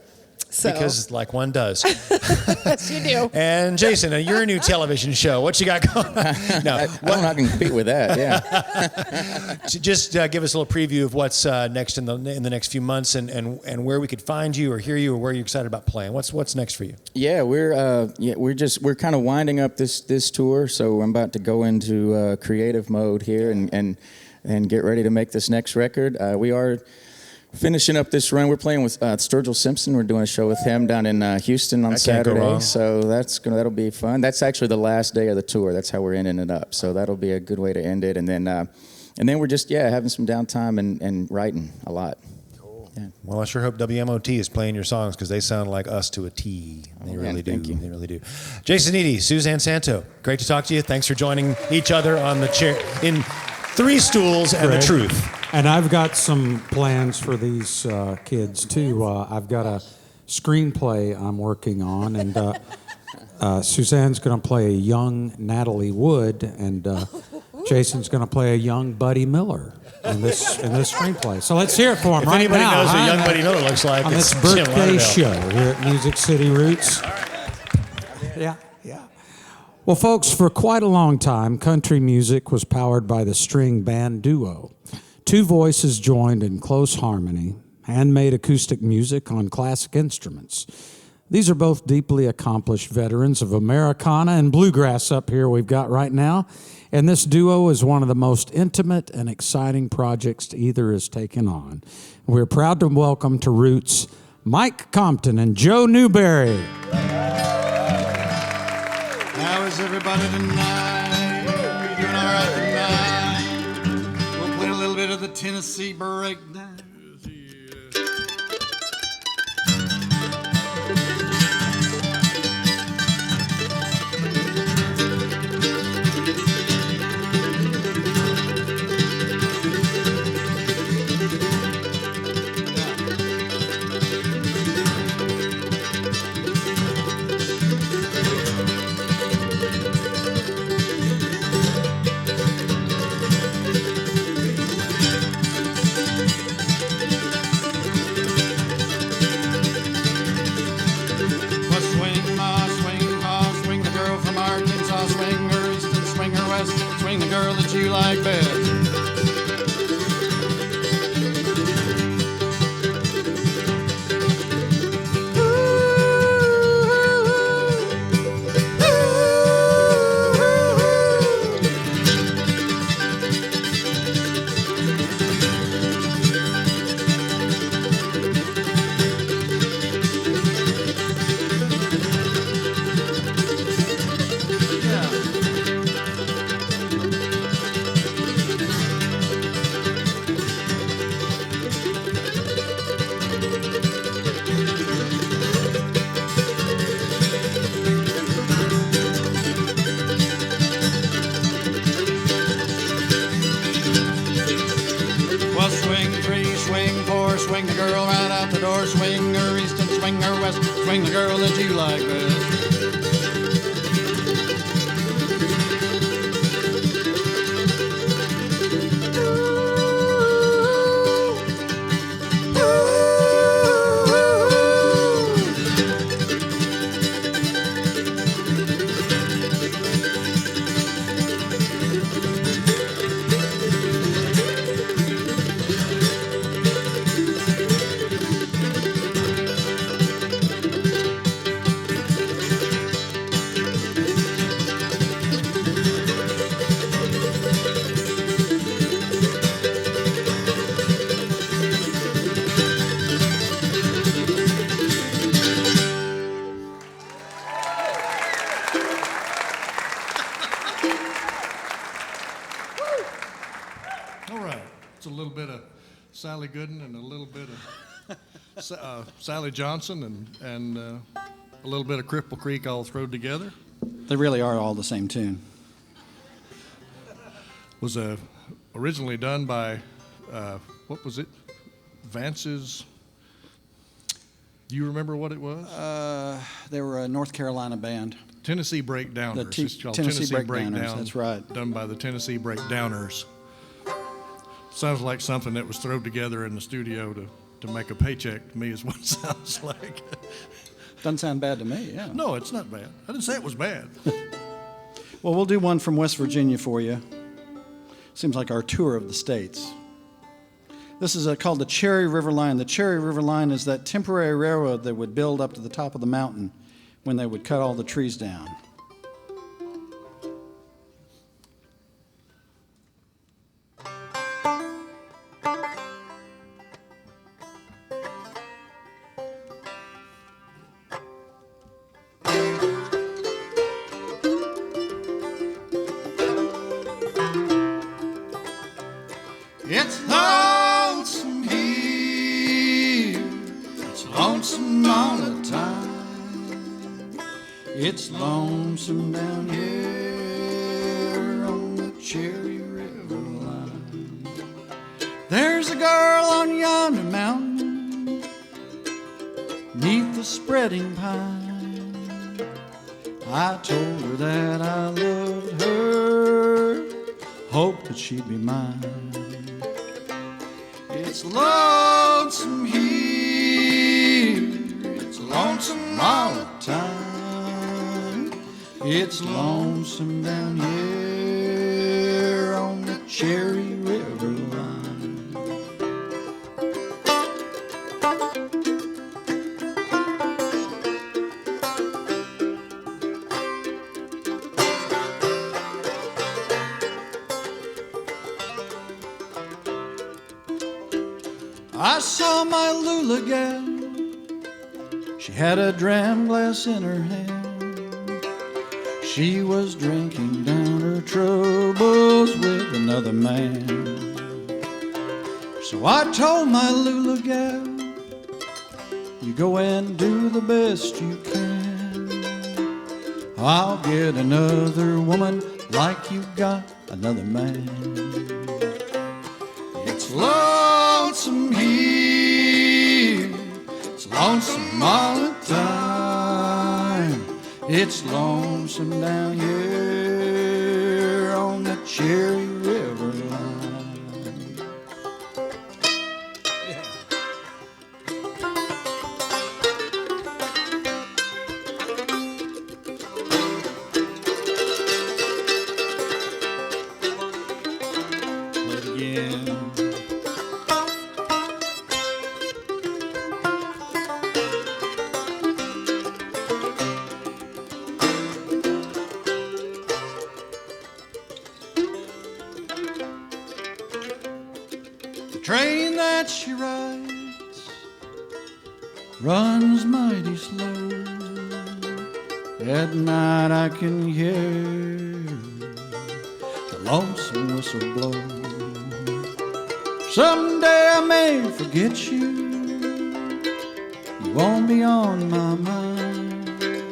So. Because like one does. Yes, you do. And Jason, your new television show, what you got going on? No, I don't know, I can compete with that, yeah. Just give us a little preview of what's next in the next few months and where we could find you or hear you or where you're excited about playing. What's next for you? Yeah, we're kind of winding up this tour, so I'm about to go into creative mode here and get ready to make this next record. We are finishing up this run. We're playing with Sturgill Simpson. We're doing a show with him down in Houston on Saturday. So that'll be fun. That's actually the last day of the tour. That's how we're ending it up. So that'll be a good way to end it. And then we're just having some downtime and writing a lot. Cool. Yeah. Well, I sure hope WMOT is playing your songs because they sound like us to a T. They really do. Thank you. They really do. Jason Eady, Suzanne Santo, great to talk to you. Thanks for joining each other on the chair in Three Stools and the Truth. And I've got some plans for these kids, too. I've got a screenplay I'm working on, and Suzanne's going to play a young Natalie Wood, and Jason's going to play a young Buddy Miller in this screenplay. So let's hear it for him if right anybody now. knows what young Buddy Miller looks like, on it's this Jim birthday Lauderdale. show here at Music City Roots. Yeah. Well, folks, for quite a long time, country music was powered by the string band duo. Two voices joined in close harmony, handmade acoustic music on classic instruments. These are both deeply accomplished veterans of Americana and bluegrass up here we've got right now, and this duo is one of the most intimate and exciting projects either has taken on. We're proud to welcome to Roots Mike Compton and Joe Newberry. How is everybody tonight? You doing all right tonight? We'll play a little bit of the Tennessee breakdown. swing the girl that you like best. Well, swing three, swing four, swing the girl right out the door, swing her east and swing her west, swing the girl that you like best. All right. It's a little bit of Sally Gooden and a little bit of Sally Johnson and a little bit of Cripple Creek all thrown together. They really are all the same tune. Was originally done by, what was it? Vance's. Do you remember what it was? They were a North Carolina band. Tennessee Breakdowners. It's called Tennessee Breakdowners, that's right. Done by the Tennessee Breakdowners. Sounds like something that was thrown together in the studio to make a paycheck to me is what it sounds like. Doesn't sound bad to me, yeah. No, it's not bad. I didn't say it was bad. Well, we'll do one from West Virginia for you. Seems like our tour of the states. This is called the Cherry River Line. The Cherry River Line is that temporary railroad that would build up to the top of the mountain when they would cut all the trees down. It's lonesome here, it's lonesome all the time. It's lonesome down here on the Cherry River Line. There's a girl on yonder mountain, neath the spreading pine. I told her that I loved her, hoped that she'd be mine. It's lonesome here, it's lonesome all the time. It's lonesome down here on the Cherry River Line. I saw my Lula gal, she had a dram glass in her hand. She was drinking down her troubles with another man. So I told my Lula gal, you go and do the best you can. I'll get another woman like you got another man. It's lonesome here, it's lonesome all the time. It's lonesome down here on the Cherry River Line. train that she rides runs mighty slow. At night I can hear the lonesome whistle blow. Someday I may forget you. You won't be on my mind,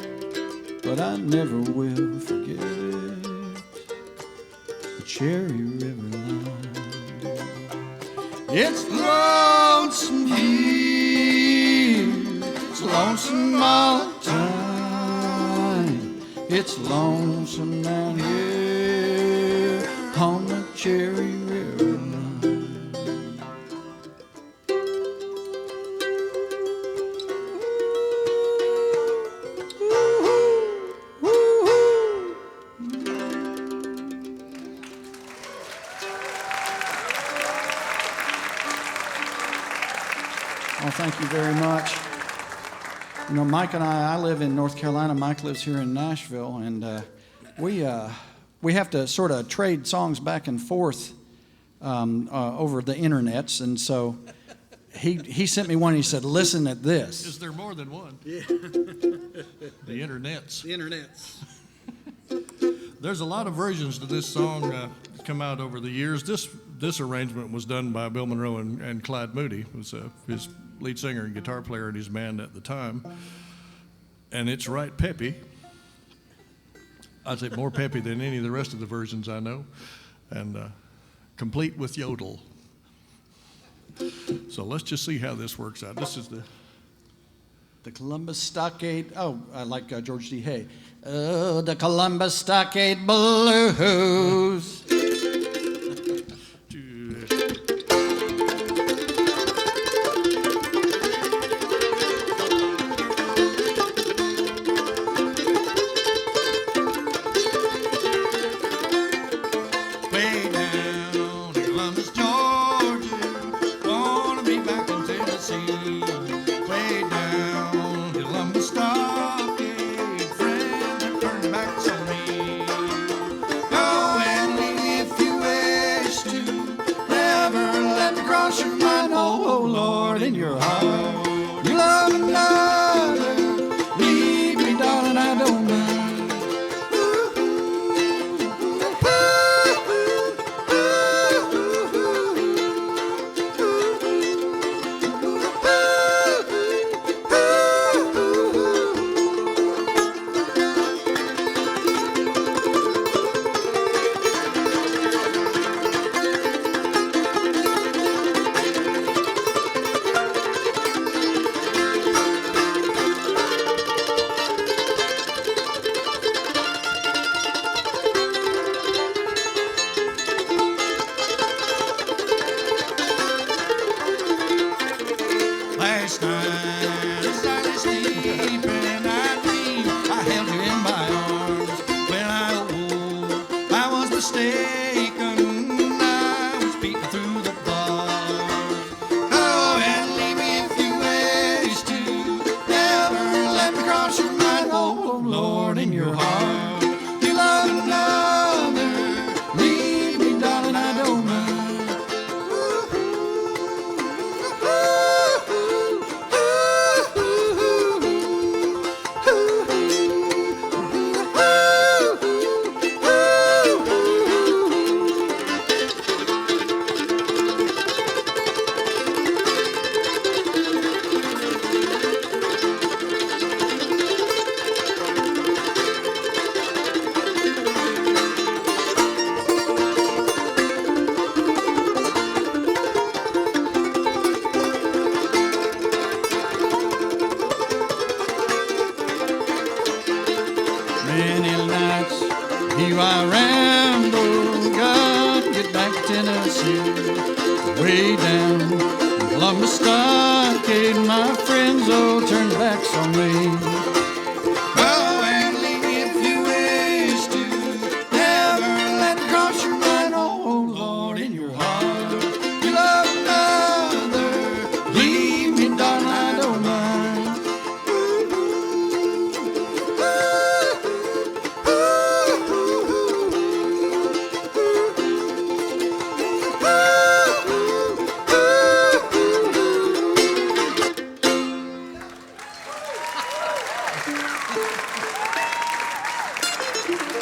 but I never will forget the Cherry River line. It's lonesome here, it's lonesome all the time. It's lonesome down here on the Cherry River line. Well, thank you very much. You know, Mike and I live in North Carolina. Mike lives here in Nashville, and we have to sort of trade songs back and forth over the internets. And so he sent me one. He said, "Listen at this." Is there more than one? Yeah. The internets. The internets. There's a lot of versions to this song come out over the years. This arrangement was done by Bill Monroe and Clyde Moody, who was his lead singer and guitar player in his band at the time. And it's right peppy. I'd say more peppy than any of the rest of the versions I know. And complete with yodel. So let's just see how this works out. This is the Columbus Stockade. Oh, I like George D. Hay. The Columbus Stockade Blues.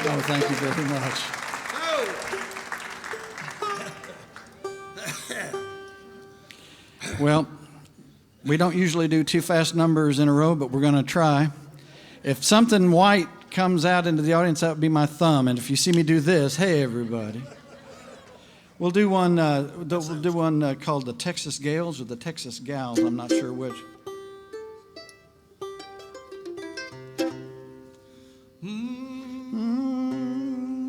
Oh, thank you very much. Well, we don't usually do two fast numbers in a row, but we're going to try. If something white comes out into the audience, that would be my thumb. And if you see me do this, hey, everybody. We'll do one called the Texas Gales or the Texas Gals. I'm not sure which.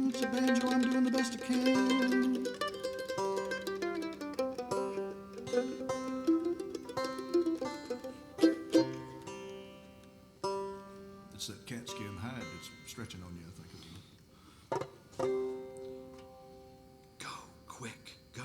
It's a banjo. I'm doing the best I can. It's that cat skin hide that's stretching on you, I think. Go, quick, go.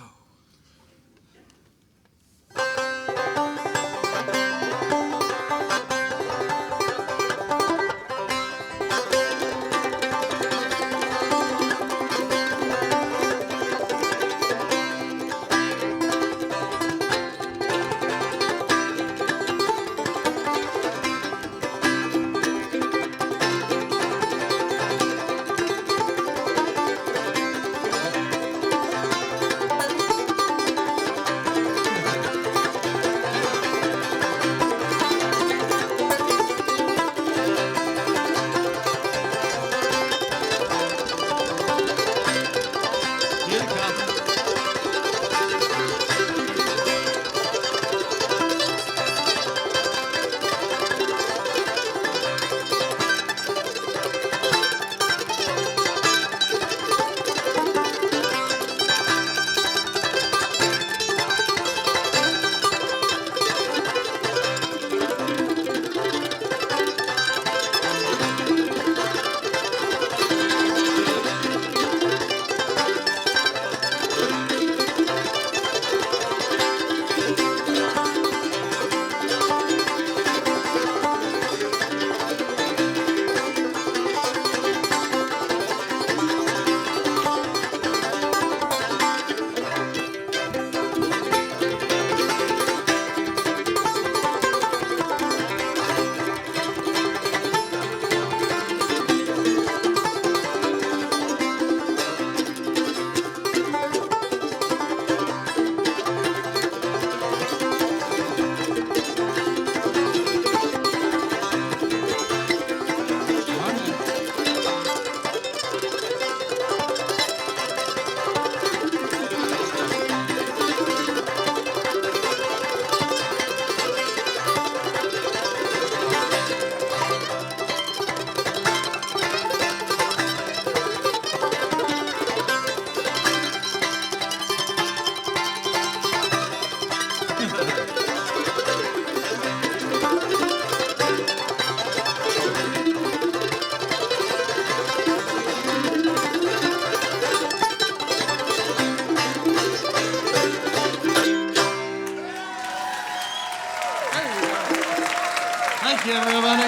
Thank you, everybody.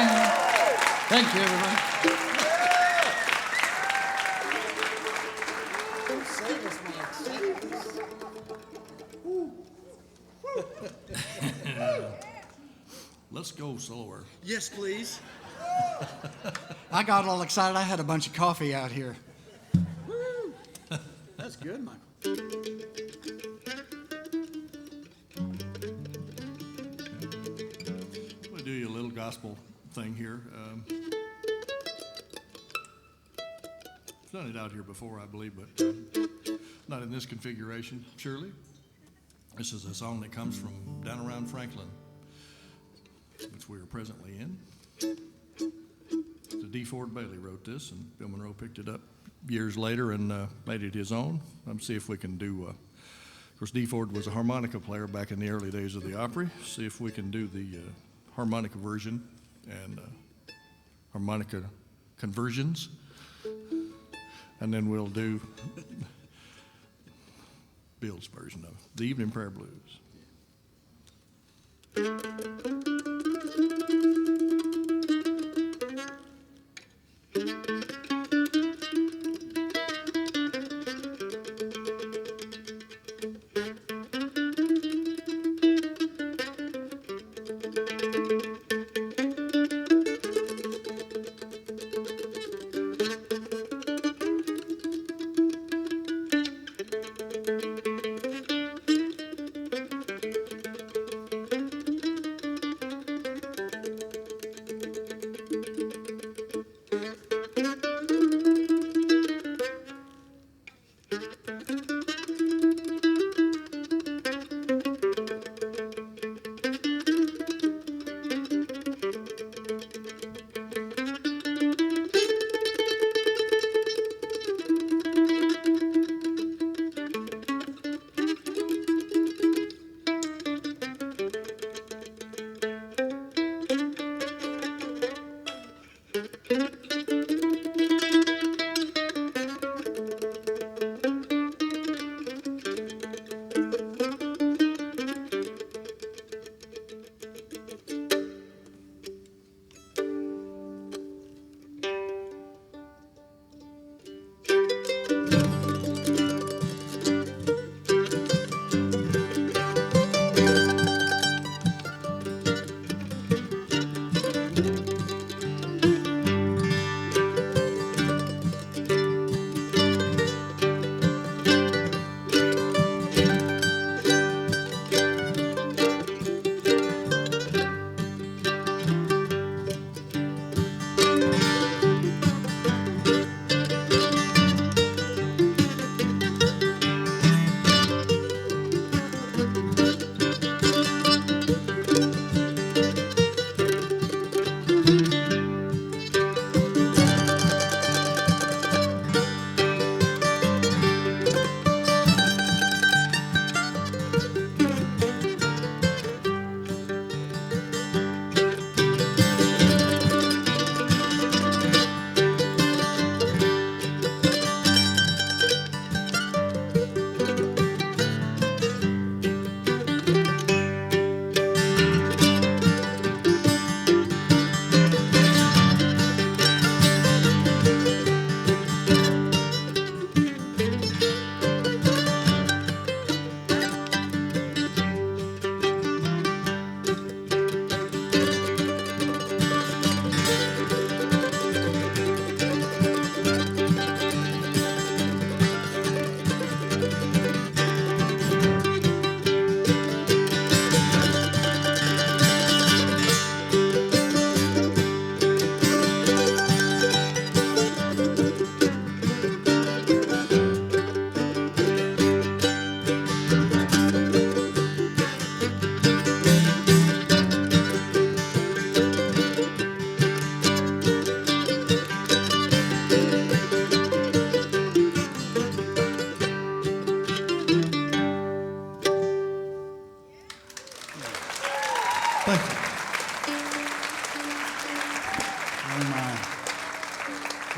Thank you, everybody. Let's go slower. Yes, please. I got all excited. I had a bunch of coffee out here. Woo. That's good, Michael. I'm going to do you a little gospel thing here. I've done it out here before, I believe, but not in this configuration, surely. This is a song that comes from down around Franklin, which we are presently in. The D. Ford Bailey wrote this, and Bill Monroe picked it up years later and made it his own. Let's see if we can do, of course, D. Ford was a harmonica player back in the early days of the Opry. See if we can do the harmonica version and harmonica conversions. And then we'll do Bill's version of the Evening Prayer Blues.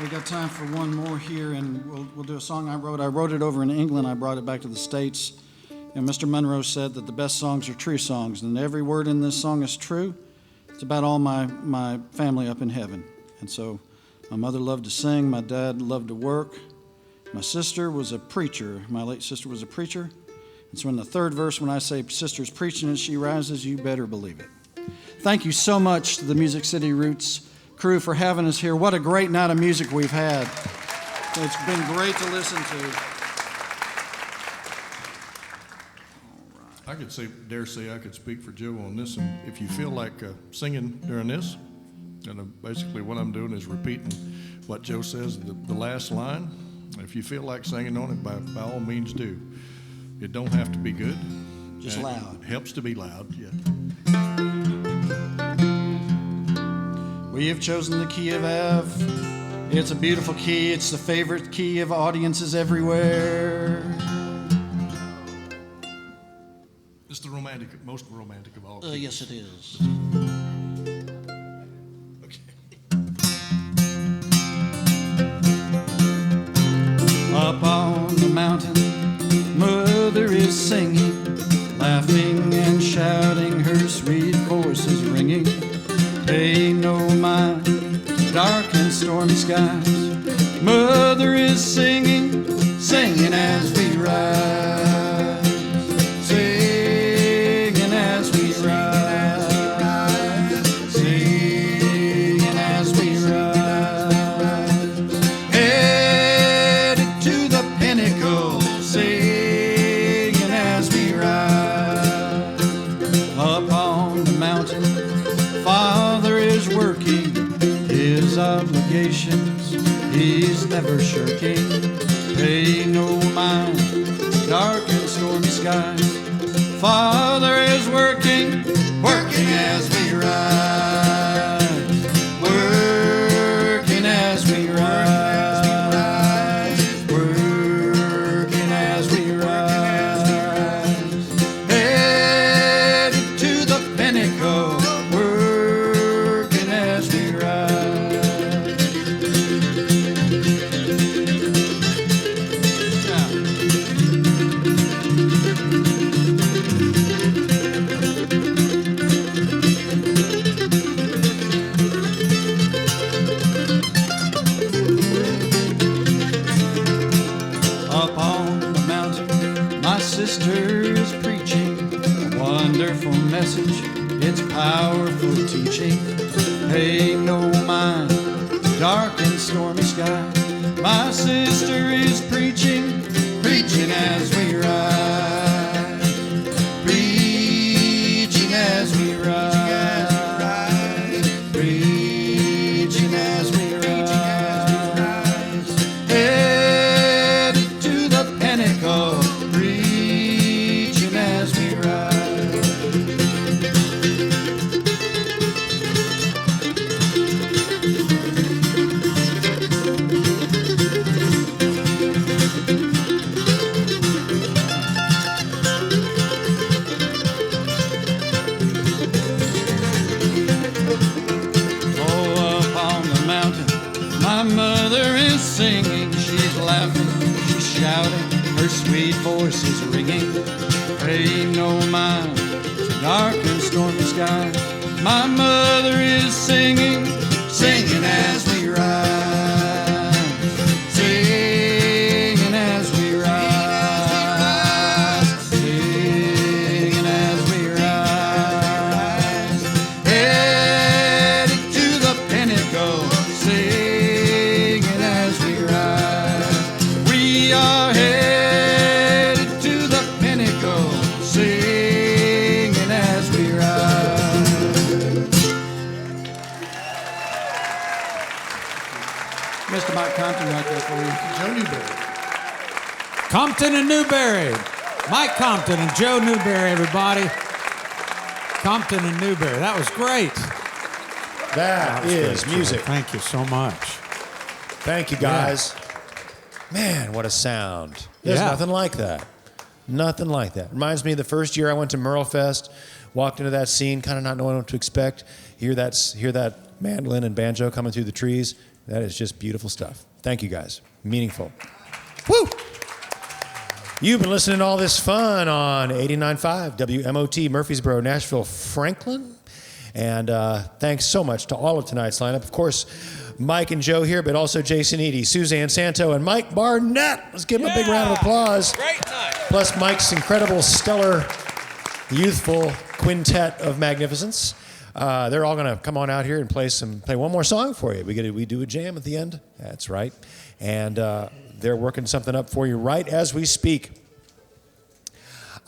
We got time for one more here, and we'll do a song I wrote. I wrote it over in England. I brought it back to the States. And Mr. Monroe said that the best songs are true songs, and every word in this song is true. It's about all my family up in heaven. And so my mother loved to sing. My dad loved to work. My sister was a preacher. My late sister was a preacher. And so in the third verse, when I say sister's preaching and she rises, you better believe it. Thank you so much to the Music City Roots crew for having us here. What a great night of music we've had. It's been great to listen to. I could dare say I could speak for Joe on this, and if you feel like singing during this, and basically what I'm doing is repeating what Joe says, the last line. If you feel like singing on it, by all means do. It don't have to be good. Just loud. It helps to be loud, yeah. We have chosen the key of F. It's a beautiful key. It's the favorite key of audiences everywhere. It's the most romantic of all keys. Yes, it is. Up on the mountain, mother is singing, laughing and shouting, her sweet voice is ringing. Pay no mind, dark and stormy skies. Mother is singing, singing as we rise, singing as we rise, singing as we rise. Headed to the pinnacle, singing as we rise. Up on the mountain, Father is working his obligations, he's never shirking. Pay no mind, dark and stormy skies. Father is working, working as we rise, working as we rise, working as we rise. Headed to the pinnacle, working as we rise. Up on the mountain, my sister is preaching a wonderful message. It's powerful teaching. Pay no mind, dark and stormy sky. My sister is preaching, preaching as we rise, preaching as we rise, preaching as we rise. Headed to the pinnacle, preaching as we rise. My mother is singing, she's laughing, she's shouting, her sweet voice is ringing. Pay no mind to dark and stormy skies. My mother is singing, singing as we rise, singing as we rise, singing as we rise. Headed to the pinnacle, singing as we rise. We are headed to the pinnacle, singing as we rise. Mr. Mike Compton right there for you. Joe Newberry. Compton and Newberry. Mike Compton and Joe Newberry, everybody. Compton and Newberry. That was great. That is great, music. Joe. Thank you so much. Thank you, guys. Man, what a sound. There's Yeah. nothing like that. Nothing like that. Reminds me of the first year I went to Merle Fest, walked into that scene, kind of not knowing what to expect, hear that mandolin and banjo coming through the trees. That is just beautiful stuff. Thank you guys. Meaningful. Woo! You've been listening to all this fun on 89.5 WMOT, Murfreesboro, Nashville, Franklin. And thanks so much to all of tonight's lineup. Of course, Mike and Joe here, but also Jason Eady, Suzanne Santo, and Mike Barnett. Let's give him a big round of applause. Great night. Plus Mike's incredible, stellar, youthful quintet of magnificence. They're all going to come on out here and play one more song for you. We do a jam at the end. That's right. And they're working something up for you right as we speak.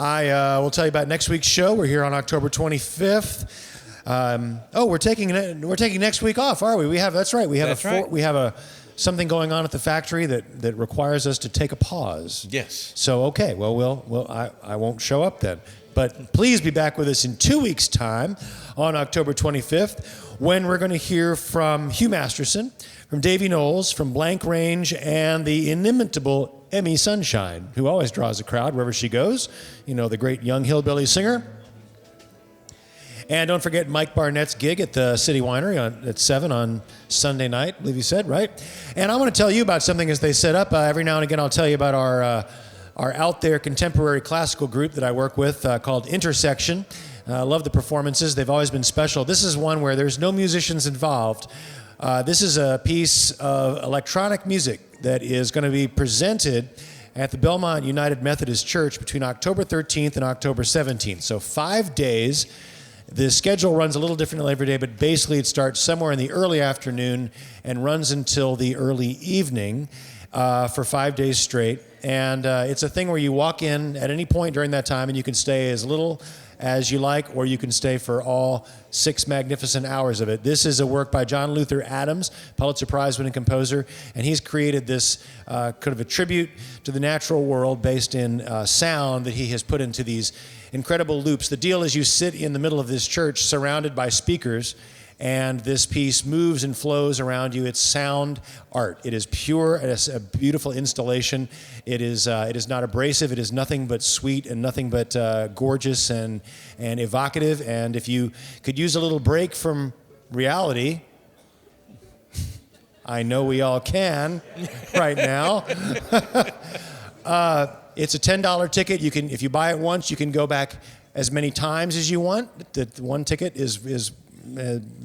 I will tell you about next week's show. We're here on October 25th. We're taking next week off, are we? That's right. We have something going on at the factory that requires us to take a pause. Yes. So okay, I won't show up then. But please be back with us in 2 weeks' time on October 25th, when we're going to hear from Hugh Masterson, from Davy Knowles, from Blank Range, and the inimitable Emmy Sunshine, who always draws a crowd wherever she goes. You know, the great young hillbilly singer. And don't forget Mike Barnett's gig at the City Winery at 7 on Sunday night, I believe you said, right? And I want to tell you about something as they set up. Every now and again, I'll tell you about our out there contemporary classical group that I work with called Intersection. I love the performances. They've always been special. This is one where there's no musicians involved. This is a piece of electronic music that is going to be presented at the Belmont United Methodist Church between October 13th and October 17th. So 5 days. The schedule runs a little differently every day, but basically it starts somewhere in the early afternoon and runs until the early evening for 5 days straight. And it's a thing where you walk in at any point during that time and you can stay as little as you like, or you can stay for all 6 magnificent hours of it. This is a work by John Luther Adams, Pulitzer Prize-winning composer, and he's created this kind of a tribute to the natural world based in sound that he has put into these incredible loops. The deal is you sit in the middle of this church surrounded by speakers, and this piece moves and flows around you. It's sound art. It is pure. It is a beautiful installation. It is not abrasive. It is nothing but sweet and nothing but gorgeous and evocative. And if you could use a little break from reality, I know we all can right now. It's a $10 ticket. You can, if you buy it once, you can go back as many times as you want. The one ticket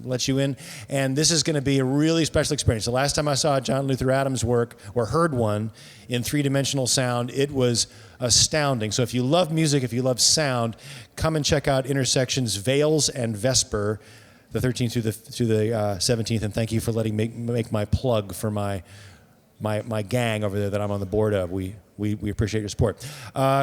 lets you in, and this is going to be a really special experience. The last time I saw John Luther Adams' work, or heard one in 3-dimensional sound, it was astounding. So if you love music, if you love sound, come and check out Intersections, Vales and Vesper, the 13th through the 17th, and thank you for letting me make my plug for my gang over there that I'm on the board of. We appreciate your support.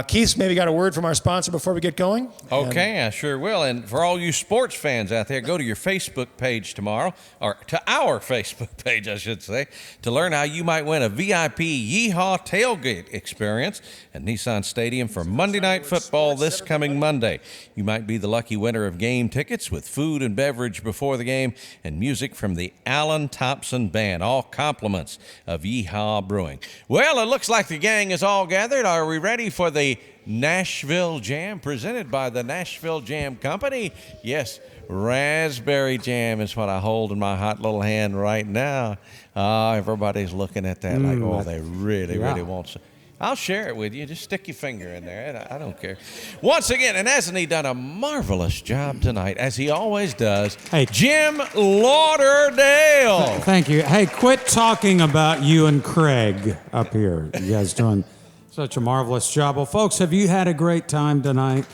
Keith's maybe got a word from our sponsor before we get going? Okay, I sure will. And for all you sports fans out there, go to your Facebook page tomorrow, or to our Facebook page, I should say, to learn how you might win a VIP Yeehaw tailgate experience at Nissan Stadium for Monday Night Football this coming Monday. You might be the lucky winner of game tickets with food and beverage before the game and music from the Alan Thompson Band, all compliments of Yeehaw Brewing. Well, it looks like the gang is all gathered. Are we ready for the Nashville Jam presented by the Nashville Jam Company? Yes, raspberry jam is what I hold in my hot little hand right now. Everybody's looking at that like, oh, they really want some. I'll share it with you. Just stick your finger in there. I don't care. Once again, and hasn't he done a marvelous job tonight, as he always does, Jim Lauderdale. Thank you. Hey, quit talking about you and Craig up here. You guys doing such a marvelous job. Well, folks, have you had a great time tonight?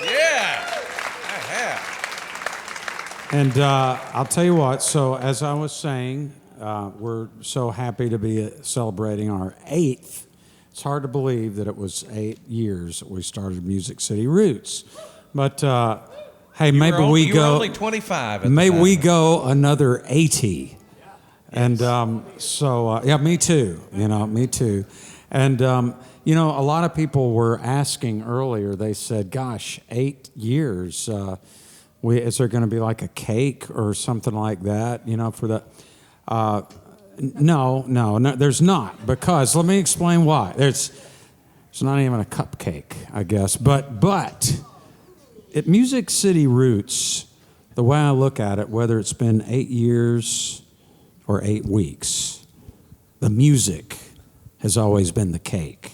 Yeah, I have. And I'll tell you what, so as I was saying, we're so happy to be celebrating our 8th. It's hard to believe that it was 8 years that we started Music City Roots. But, hey, maybe we go... You were only 25 at maybe the time. we go another 80. And yeah, me too. Me too. And, a lot of people were asking earlier, they said, gosh, 8 years. Is there going to be like a cake or something like that, for the... No, there's not. Because let me explain why. It's not even a cupcake, I guess. But at Music City Roots, the way I look at it, whether it's been 8 years or 8 weeks, the music has always been the cake.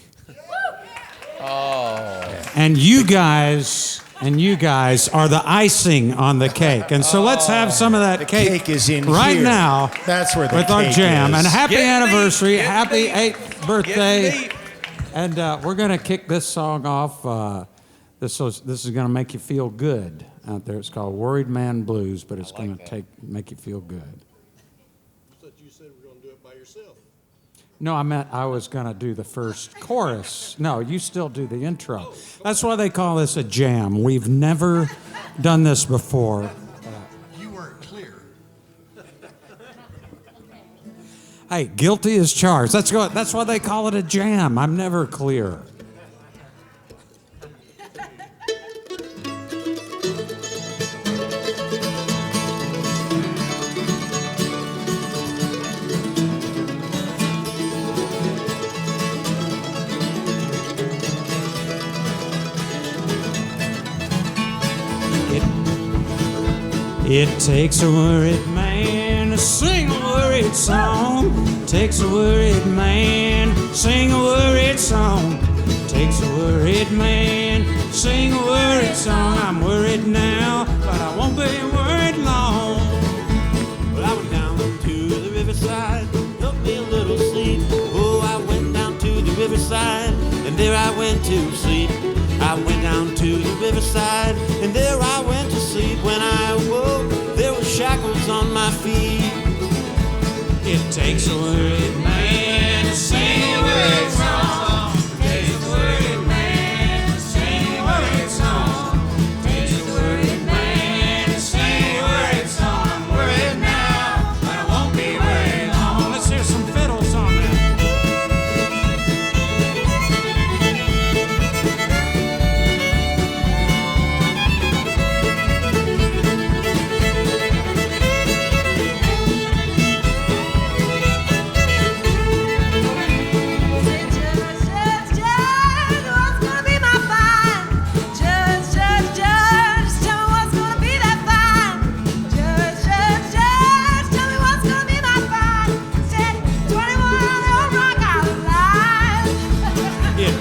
And you guys are the icing on the cake. And so let's have some of that cake is in right here. now. That's where the with our cake jam. is. And happy Get anniversary, deep, get happy deep, 8th birthday. Get deep. And we're going to kick this song off. This is going to make you feel good out there. It's called Worried Man Blues, but it's going to make you feel good. You said we're going to do it by yourself. No, I meant I was going to do the first chorus. No, you still do the intro. That's why they call this a jam. We've never done this before. You weren't clear. Hey, guilty as charged. That's why they call it a jam. I'm never clear. It takes a worried man to sing a worried song. Takes a worried man, sing a worried song. Takes a worried man, sing a worried song. I'm worried now, but I won't be worried long. Well, I went down to the riverside, took me a little sleep. Oh, I went down to the riverside, and there I went to sleep. I went down to the riverside, and there I went to sleep. When I awoke, there were shackles on my feet. It takes a worried man to sing a worried song. Takes a worried man to sing a worried song. Takes a worried man to sing a worried song. I'm worried now, but I won't be worried long. Let's hear some fiddles on that.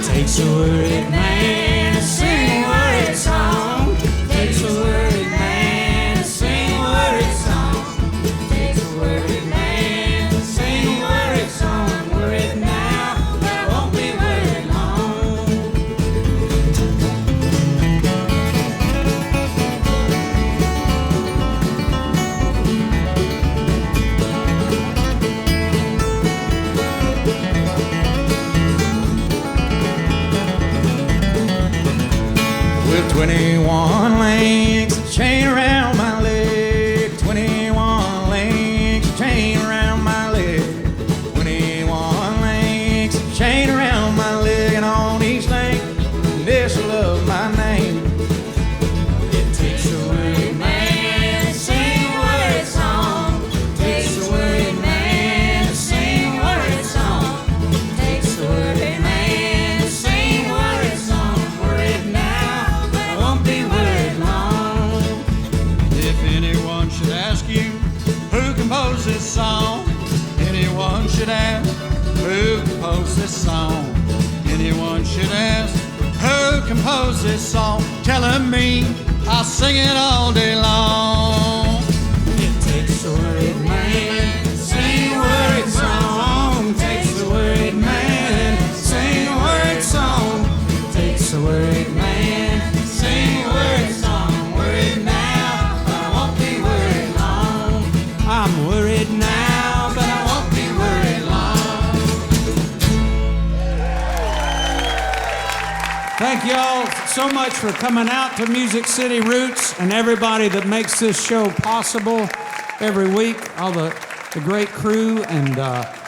Takes a worried man to sing a worried song. Takes a worried man to sing a worried song. Takes a worried man to sing a worried song. I'm worried now, but I won't be worried long. With 21 links of chain around my leg, 21 links of chain around my leg, 21 links of chain around my leg, and on each link, initial of my name. It takes a worried man to sing a worried song. Takes a worried man to sing a worried song. Takes a worried man to sing a worried song. I'm worried now, but I won't be worried long. If anyone should ask you who composed this song, anyone should ask who composed this song, anyone should ask who composed this song, telling me I'll sing it all day long. It takes a worried man to sing a worried song. Takes a worried man to sing a worried song. Takes a worried man to sing a worried song. I'm worried now, but I won't be worried long. I'm worried now, but I won't be worried long. Thank you all so much for coming out to Music City Roots and everybody that makes this show possible every week. All the great crew and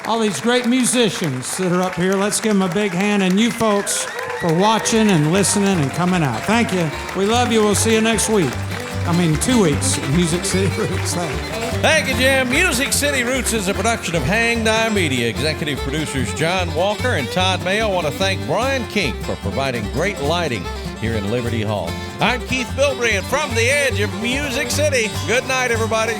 all these great musicians that are up here. Let's give them a big hand. And you folks for watching and listening and coming out. Thank you. We love you. We'll see you next week. 2 weeks at Music City Roots. Thanks. Thank you, Jim. Music City Roots is a production of Hang Dye Media. Executive producers John Walker and Todd Mayo. I want to thank Brian Kink for providing great lighting here in Liberty Hall. I'm Keith Bilbrey, and from the edge of Music City, good night, everybody.